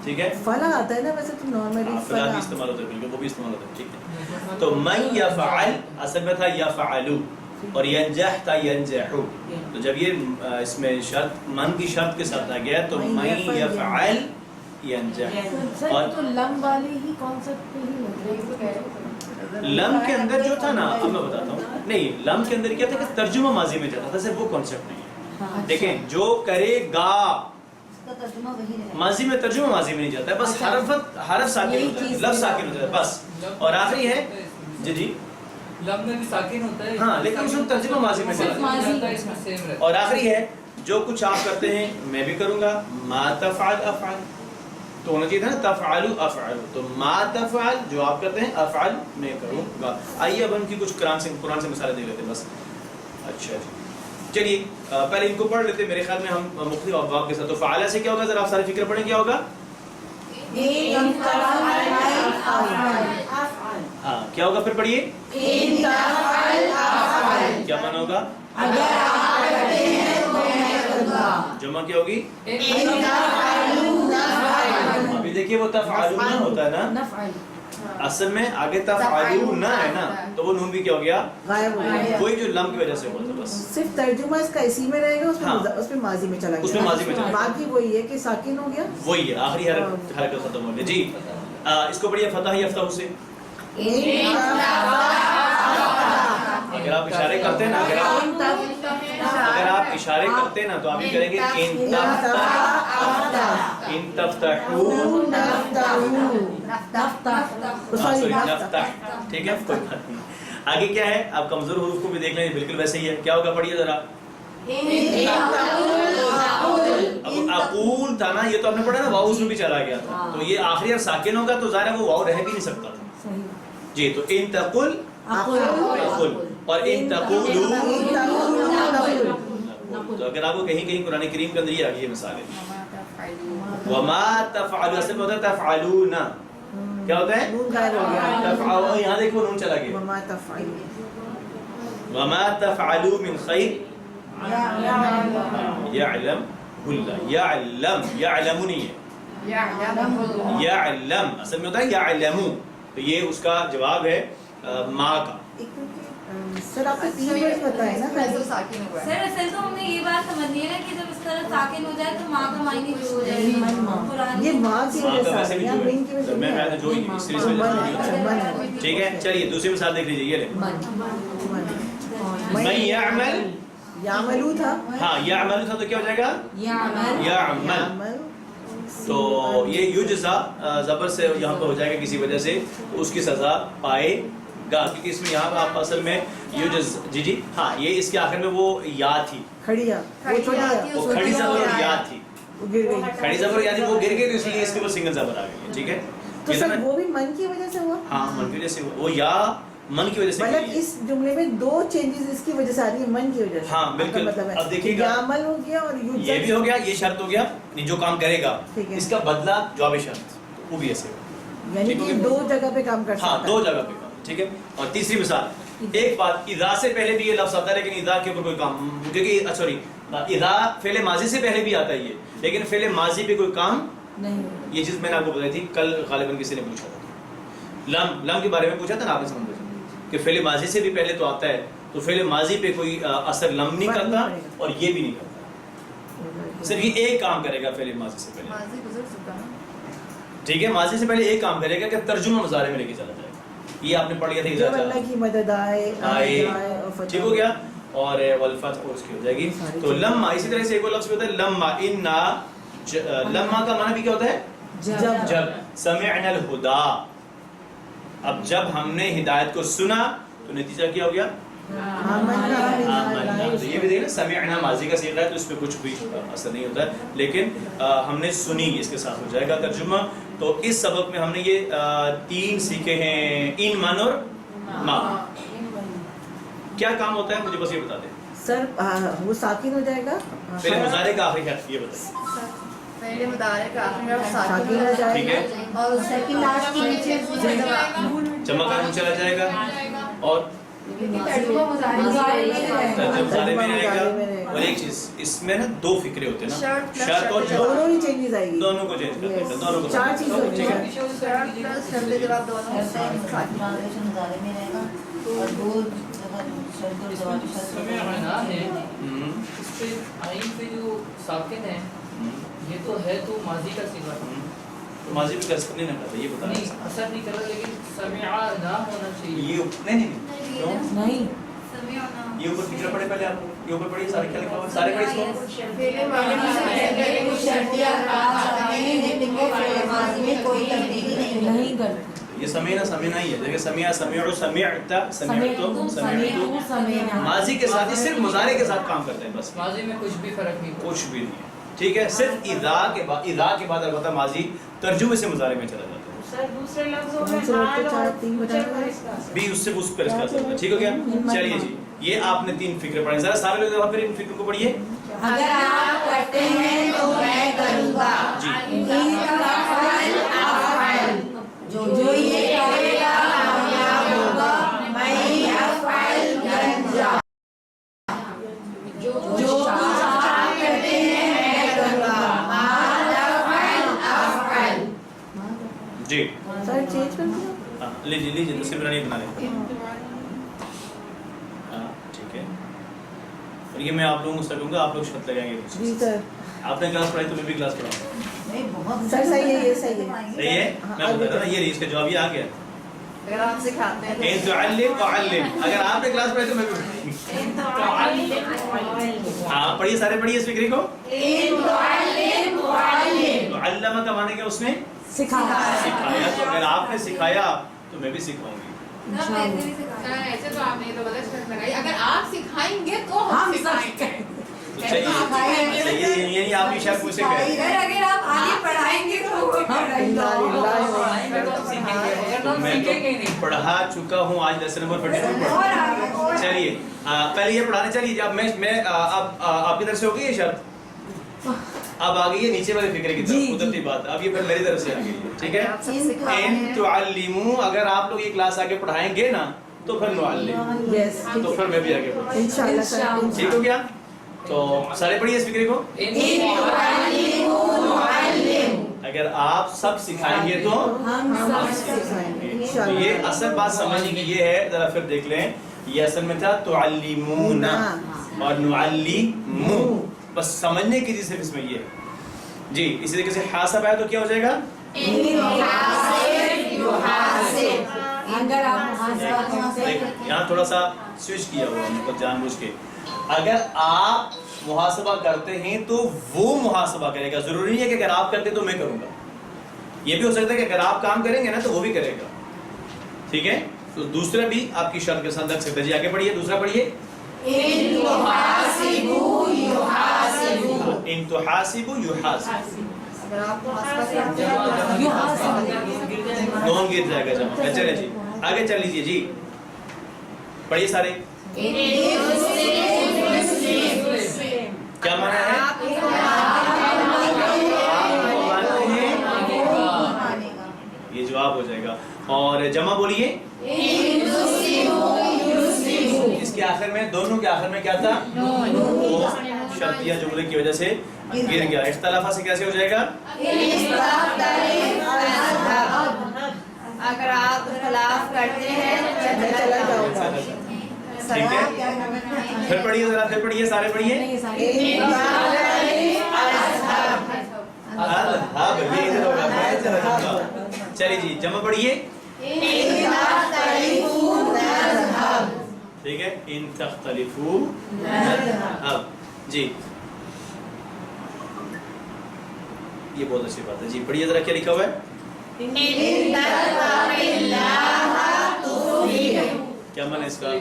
ٹھیک ہے. فلاح آتا ہے نا ویسے تو نارملی, فلاح بھی استعمال ہوتا ہے, بالکل وہ بھی استعمال ہوتا ہے, ٹھیک ہے. تو من یفعل اصل میں تھا یفعلوا, اور ینجح تھا ینجحو. تو جب یہ اس میں شرط من کی شرط کے ساتھ آ گیا, تو من یفعل ینجح. اور تو لم والی ہی کانسیپٹ پہ ہی ہوتا ہے, لم کے اندر جو تھا نا, اب میں بتاتا ہوں, نہیں لم کے اندر کیا تھا کہ ترجمہ ماضی میں جاتا تھا, صرف وہ کانسیپٹ نہیں ہے. دیکھیں جو کرے گا, ماضی میں ترجمہ ماضی میں نہیں جاتا ہے, بس حرف ساکن ہوتا ہے, لفظ ساکن ہوتا ہے بس. اور آخری ہے, جی لم میں بھی ساکن ہوتا ہے, ہاں, لیکن اس میں ترجمہ ماضی میں چلا ہے. اور آخری ہے, جو کچھ آپ کرتے ہیں میں بھی کروں گا, ما تفعل افعل, تو ہونا چاہیے تھا نا تفعلو افعلو، تو ما تفعل جو آپ کرتے ہیں افعل میں کروں گا. آئیے اب ہم کی کچھ قرآن سے مثالیں دیکھ لیتے ہیں بس. اچھا چلیے پہلے ان کو پڑھ لیتے ہیں، میرے خیال میں ہم مختلف ابواب کے ساتھ. تو فعل سے کیا ہوگا، ذرا آپ ساری فکر پڑھیں کیا ہوگا. ہاں کیا ہوگا، پھر پڑھیے. کیا مانا ہوگا، جمع کیا ہوگی. ابھی دیکھیے وہ تفعلون ہوتا ہے نا، اصل میں آگے تفعلون ہے نا، تو وہ نون بھی کیا ہو گیا، غائب ہو گیا. وہی جو لم کی وجہ سے ہوا تھا بس. صرف ترجمہ اس کا اسی میں رہے گا، اس میں ماضی میں چلا گیا، اس میں ماضی میں چلا گیا. باقی وہی ہے کہ ساکن ہو گیا، وہی ہے آخری حرکت ختم ہو گیا. جی اس کو پڑھیے فتح یفتح سے. اگر آپ اشارے کرتے ہیں نا، اگر آپ اشارے کرتے ہیں نا تو آپ یہ کریں گے ان تفتحوا نفتح. ٹھیک ہے کوئی بات نہیں. آگے کیا ہے، آپ کمزور حروف کو بھی دیکھ لیں، بالکل ویسے ہی ہے. کیا ہوگا، پڑھیے ذرا. اب اقول تھا نا، یہ تو آپ نے پڑھا نا، واؤ اس میں بھی چلا گیا تھا، تو یہ آخری اور ساکن ہوگا تو ظاہر ہے وہ واؤ رہ بھی نہیں سکتا تھا. جی تو ان تقل اقول اور ان تقولوا. تو اگر آپ کو کہیں قرآن کریم کے اندر یہ آ گئی ہے مثالیں. وما تفعلوا اصل میں ہوتا ہے تفعلون، کیا ہوتا ہے تفعلوا، یہاں دیکھو نون چلا گیا. وما تفعلوا من خیر یعلم اللہ، یعلم نہیں ہے، یعلم اصل میں ہوتا ہے یعلمو. تو یہ اس کا جواب ہے ماں کا. سر آپ کو 3 ورڈ بتائے نا. سر اصل تو ہم نے یہ بات سمجھنی ہے نا کہ جب اس طرح ساکن ہو جائے تو ماں کا معنی جو ہو جائے گی، یہ ماں کی وجہ سے یا مین کی وجہ میں تو جو ہی اس سلسلے میں. ٹھیک ہے چلیے دوسری مثال دیکھ لیجیے. یہ لیں من یعمل، یعملو تھا، ہاں یعمل تھا تو کیا ہو جائے گا یعمل. تو یہ یجزا زبر سے یہاں پہ ہو جائے گا کسی وجہ سے، اس کی سزا پائے گا، کیونکہ اس میں یہاں پہ آپ اصل میں یجز جی ہاں یہ اس کے آخر میں وہ یا تھی، کھڑی یا وہ کھڑی زبر اور یا تھی، کھڑی زبر اور یا تھی، وہ گر گئی تو اس لیے اس کے اوپر سنگل زبر آ گئی ہے. ٹھیک ہے تو سر وہ بھی من کی وجہ سے ہوا. ہاں من کی وجہ سے وہ یا من کی وجہ سے، مطلب اس جملے میں 2 چینجز اس کی وجہ سے آ رہی ہے، من کی وجہ سے. ہاں بالکل. اب دیکھیے گا یعمل ہو گیا اور یہ بھی ہو گیا، یہ شرط ہو گیا جو کام کرے گا اس کا بدلہ جواب شرط، وہ بھی ایسے ہوگا، یعنی کہ 2 جگہ پہ کام کر سکتا ہے. ہاں 2 جگہ پہ کام. ٹھیک ہے. اور تیسری مثال، ایک بات اذا سے پہلے بھی یہ لفظ آتا ہے لیکن اذا کے اوپر کوئی کام، کیونکہ سوری اذا فعل ماضی سے پہلے بھی آتا ہے یہ، لیکن فعل ماضی پہ کوئی کام نہیں. یہ چیز میں نے آپ کو بتائی تھی کل، غالباً کسی نے پوچھا تھا، لم کے بارے میں پوچھا تھا نا آپ نے سمجھا کہ فعل ماضی سے بھی پہلے تو آتا ہے، تو فعل ماضی پہ کوئی اثر لم نہیں کرتا اور یہ بھی نہیں کرتا، صرف یہ ایک کام کرے گا فعل ماضی سے پہلے. ٹھیک ہے ماضی سے پہلے ایک کام کرے گا کہ ترجمہ مضارع میں لے کے چلا جائے گا. یہ آپ نے پڑھ لیا تھا جب اللہ کی مدد آئے. ٹھیک ہو گیا. اور والفتح اس کی ہو جائے گی. تو لما اسی طرح سے ایک اور لفظ ہوتا ہے لما، انا لما کا معنی بھی کیا ہوتا ہے جب. سمعنا الہدی، اب جب ہم نے ہدایت کو سنا تو نتیجہ کیا ہو گیا آمنا. تو یہ بھی دیکھیں سمعنا ماضی کا صیغہ ہے تو اس پہ کچھ بھی اثر نہیں ہوتا ہے، لیکن ہم نے سنی اس کے ساتھ ہو جائے گا ترجمہ. تو اس سبق میں ہم نے یہ 3 سیکھے ہیں، ان، من اور ما. کیا کام ہوتا ہے مجھے بس یہ بتا دیں. سر وہ ساکن ہو جائے گا، پہلے مضارع کا آخری حرف یہ بتائیں. پہلے مضارع کا آخری حرف ساکن ہو جائے ٹھیک گا ہے. اور سیکنڈ لاسٹ کے نیچے جمع کا نون چلا جائے گا اور ترجمہ مضارع مضارع میں رہے گا. اور ایک چیز اس میں نا 2 فکرے ہوتے ہیں نا، شرط اور جواب، دونوں ہی چینجز آئے گی، دونوں کو چینج کرتے ہیں، دونوں کو 4 چیزیں ہوتی ہیں. شرط پلس شرط جواب دونوں ہوتے ہیں. مضارع میں رہے گا اور 2 جگہ شرط اور جواب اس پہ آئین پہ جو ساکن ہے یہ تو ہے تو ماضی کا صیغہ تو ماضی بھی اثر نہیں کرتا، یہ بتا نہیں اثر نہیں کرتا، لیکن سمعنا ہونا چاہیے. یہ نہیں سمعنا یہ اوپر فکر پڑے پہلے آپ یہ اوپر پڑھیے سارے کیا لکھا ہوا ہے، سارے پڑھیے اس کو. پہلے ماضی سے پہلے کچھ شرطیہ الفاظ آتے ہیں لیکن وہ فعل ماضی میں کوئی تبدیلی نہیں کرتے. یہ سمعنا ہی ہے، دیکھیں سمع، سمعوا، سمعت، سمعتم، سمعتو. ماضی کے ساتھ ہی صرف مضارع کے ساتھ کام کرتے ہیں بس، ماضی میں کچھ بھی فرق نہیں. کچھ بھی نہیں. ٹھیک ہے. صرف اذا کے بعد البتہ ماضی ترجمے سے مضارع میں چلا جاتا ہے. سر دوسرے لفظوں میں حال اور بھی اس سے اس پر اس کا اثر ہوتا ہے. ٹھیک ہو گیا. چلیے جی یہ آپ نے 3 فکرے پڑھیں. ذرا سارے لوگ پھر ان فکروں کو پڑھیے. اگر آپ کرتے ہیں تو میں کروں گا. جی جو یہ کرے گا کامیاب ہوگا. میں افعل گنجا. جو کچھ آپ کرتے ہیں میں کروں گا. جی سر چینج کر دیا. لیجیے دوسری بنا لیں. ہاں ٹھیک ہے. اور یہ میں آپ لوگوں کو سکوں گا, آپ لوگ شرط لگائیں گے. جی سر آپ نے کلاس پڑھائی تو میں بھی کلاس پڑھاؤں گا. سر صحیح ہے, یہ صحیح ہے. صحیح ہے. میں بتا رہا یہ اس کا جواب یہ آ گیا. اگر آپ سکھاتے ہیں ان تعلم تعلم. اگر آپ نے کلاس پڑھائی تو میں بھی ہاں پڑھیے سارے پڑھیے اس فکری کو. علامہ کا معنی کیا اس نے سکھایا. تو اگر آپ نے سکھایا تو میں بھی سکھاؤں گی. ایسے تو آپ نے تو غلط شرط لگائی. اگر آپ سکھائیں گے تو ہم سکھائیں گے. یعنی آپ کی شرط مجھ سے کریں. اگر آپ آگے پڑھائیں گے تو میں تو پڑھا چکا ہوں آج لیسن نمبر 42. چلیے پہلے یہ پڑھانے چلیے. اب میں اب آپ کی طرف سے ہو گئی یہ شرط. اب آ گئی ہے نیچے والے فکرے کی طرف. قدرتی بات اب یہ میری طرف سے آ گئی ہے. ٹھیک ہے. ان تعلموا اگر آپ لوگ یہ کلاس آگے پڑھائیں گے نا تو پھر نعلم. یس تو پھر میں بھی آگے پڑھوں. انشاءاللہ سر. ٹھیک ہو گیا. تو سارے پڑھیے اس فکرے کو. اگر آپ سب سکھائیں گے تو ہم سب سکھائیں گے تو انشاءاللہ. یہ اصل بات سمجھنے کی یہ ہے. ذرا پھر دیکھ لیں یہ اصل میں تھا تعلمون اور نعلم. بس سمجھنے کی چیز صرف اس میں یہ ہے. جی اسی طریقے سے حاسب ہے تو کیا ہو جائے گا. اگر آپ یہاں تھوڑا سا سوئچ کیا ہوا مطلب جان بوجھ کے. اگر آپ محاسبہ کرتے ہیں تو وہ محاسبہ کرے گا. ضروری نہیں ہے کہ اگر آپ کرتے تو میں کروں گا. یہ بھی ہو سکتا ہے کہ اگر آپ کام کریں گے نا تو وہ بھی کرے گا. ٹھیک ہے. تو دوسرا بھی آپ کی شرط کے ساتھ لگ سکتا ہے. جی آگے پڑھیے. دوسرا پڑھیے. ان تحاسبوا یحاسب. نون گر جائے گا جمع. چلے جی آگے چل لیجیے. جی پڑھیے سارے. کیا مانا ہے. یہ جواب ہو جائے گا. اور جمع بولیے. اس کے آخر میں دونوں کے آخر میں کیا تھا. وہ شرطیہ جملے کی وجہ سے گر گیا. اختلافہ سے کیسے ہو جائے گا. اگر آپ خلاف کرتے ہیں ٹھیک ہے. پھر پڑھیے ذرا. پھر پڑھیے سارے پڑھیے. چلیے جی جمع پڑھیے. ٹھیک ہے. ان تختلفوا نذهب. جی یہ بہت اچھی بات ہے. جی پڑھیے ذرا کیا لکھا ہوا ہے. کیا معنی اس کا.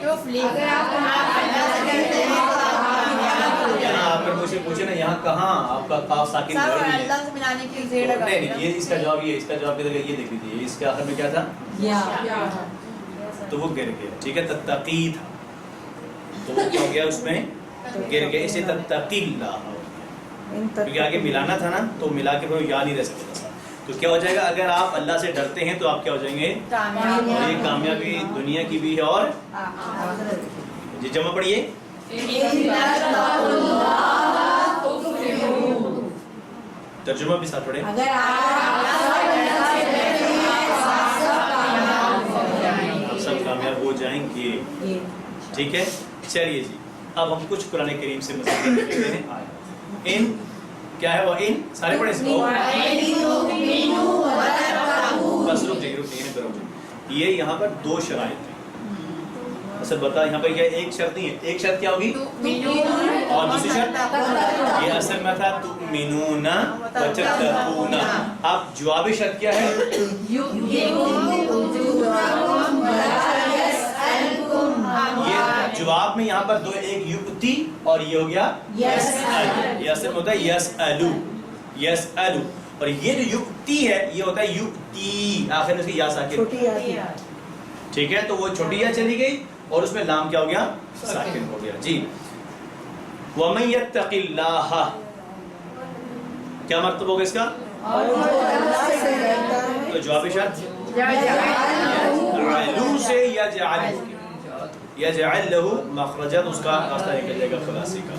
یہاں آپ پر پوچھے نا یہاں کہاں آپ کا قاف ساکن نہیں نہیں. یہ اس کا جواب یہ. اس کا جواب کدھر یہ دیکھ لیجیے. اس کے آخر میں کیا تھا. تو وہ گر گیا. ٹھیک ہے. تتقی تھا تو وہ کیا ہو گیا اس میں گر گیا. اسے تتقی اللہ کیونکہ آگے ملانا تھا نا تو ملا کے پھر یاد نہیں رہ سکتا تھا. تو کیا ہو جائے گا. اگر آپ اللہ سے ڈرتے ہیں تو آپ کیا ہو جائیں گے. اور یہ کامیابی دنیا کی بھی ہے اور جی جمع پڑھیے. ترجمہ بھی ساتھ پڑھیں. سب کامیاب ہو جائیں گے. ٹھیک ہے. چلیے جی اب ہم کچھ قرآن کریم سے مزید دیکھتے ہیں. ان کیا ہے وہ. ان سارے پڑھیں اس کو. بس رک جائیے. یہ یہاں پر 2 شرائط ہیں. اصل بتا یہاں پر کیا ایک شرط نہیں ہے. ایک شرط کیا ہوگی اور دوسری شرط یہ اصل میں تھا تؤمنون وتتقون. اب جوابی شرط کیا ہے. یہ جواب میں یہاں پر دو، ایک یؤتی اور یہ ہو گیا یسأل. یہ اصل میں ہوتا ہے یسألو، یسألو. اور یہ جو یؤتی ہے یہ ہوتا ہے یؤتی، آخر میں اس کی یا ساکن. چھوٹی آتی ہے. ٹھیک ہے، تو وہ چھوٹی یا چلی گئی اور اس میں لام کیا ہو گیا؟ ساکن ہو گیا. جی. وَمَن يَتَّقِ اللَّهَ، کیا مطلب ہوگا اس کا؟ تو جواب شرط علو سے یجعل لہ مخرجا، اس کا راستہ نکل جائے گا خلاصی کا.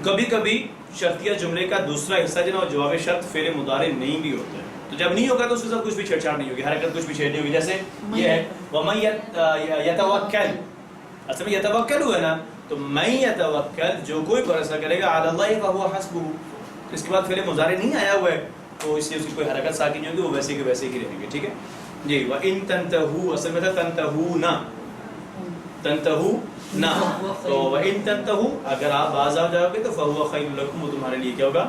کبھی کبھی شرطیہ جملے کا دوسرا حصہ جو ہے جواب شرط فعل مضارع نہیں بھی ہوتا ہے، تو جب نہیں ہوگا تو اس کے ساتھ کچھ بھی چھیڑ چھاڑ نہیں ہوگی، حرکت کچھ بھی چھیڑ نہیں ہوگی. جیسے یہ ہے وَمَن يَتَوَكَّلْ، اصل میں یتوکل ہوا ہے نا، تو میں یتوکل جو کوئی بھروسہ کرے گا علی اللہ فہو حسبہ، اس کے بعد فعل مضارع نہیں آیا ہوا ہے تو اس سے اس کی کوئی حرکت ساکن نہیں ہوگی، وہ ویسے کے ویسے ہی رہیں گے. ٹھیک ہے جی. وَإِن تَنْتَهُوا، اصل میں تھا تَنْتَهُونَ، تَنْتَهُونَ، تو وَإِن تَنْتَهُوا، اگر آپ باز آ جاؤ گے تو فَهُوَ خَيْرٌ لَكُمْ، وہ تمہارے لیے کیا ہوگا؟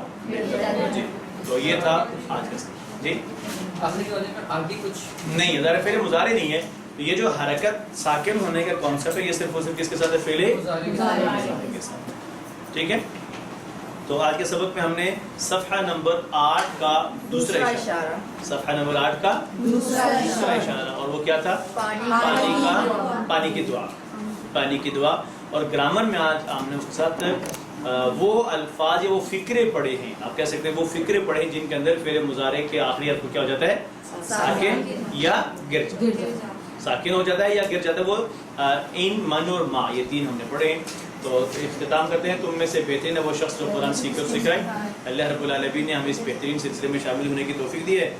جی. تو یہ تھا آج کا جی. آخری والے میں آگے کچھ نہیں، ذرا فعل مضارع نہیں ہے، تو یہ جو حرکت ساکن ہونے کا کانسیپٹ ہے یہ صرف اور صرف کس کے ساتھ ہے؟ فعل مضارع کے ساتھ. ٹھیک ہے. تو آج کے سبق میں ہم نے صفحہ نمبر 8 کا دوسرا اشارہ، صفحہ نمبر 8 کا دوسرا اشارہ، اور وہ کیا تھا؟ پانی کی دعا، پانی کی دعا. اور گرامر میں آج ہم نے اس کے ساتھ وہ الفاظ یا وہ فکرے پڑھے ہیں، آپ کہہ سکتے ہیں وہ فکرے پڑھے ہیں جن کے اندر فعل مضارع کے آخری حرف کو کیا ہو جاتا ہے؟ ساکن یا گر جاتا ہے، ساکن ہو جاتا ہے یا گر جاتا ہے. وہ ان، من اور ما، یہ تین ہم نے پڑھے ہیں. تو اختتام کرتے ہیں. تم میں سے بہترین ہے وہ شخص جو قرآن سیکھ کر سکھائے. اللہ رب العالمین نے ہمیں اس بہترین سلسلے میں شامل ہونے کی توفیق دی ہے.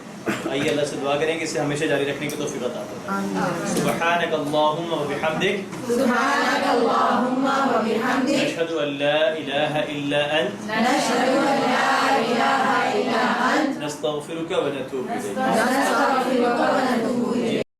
آئیے اللہ سے دعا کریں کہ اسے ہمیشہ جاری رکھنے کی توفیق عطا فرمائے. سبحانک اللہم و بحمدک، سبحانک اللہم و بحمدک، نشہد ان لا الہ الا انت، نشہد ان لا الہ الا انت، نستغفرک و نتوب الیک. نستغفرک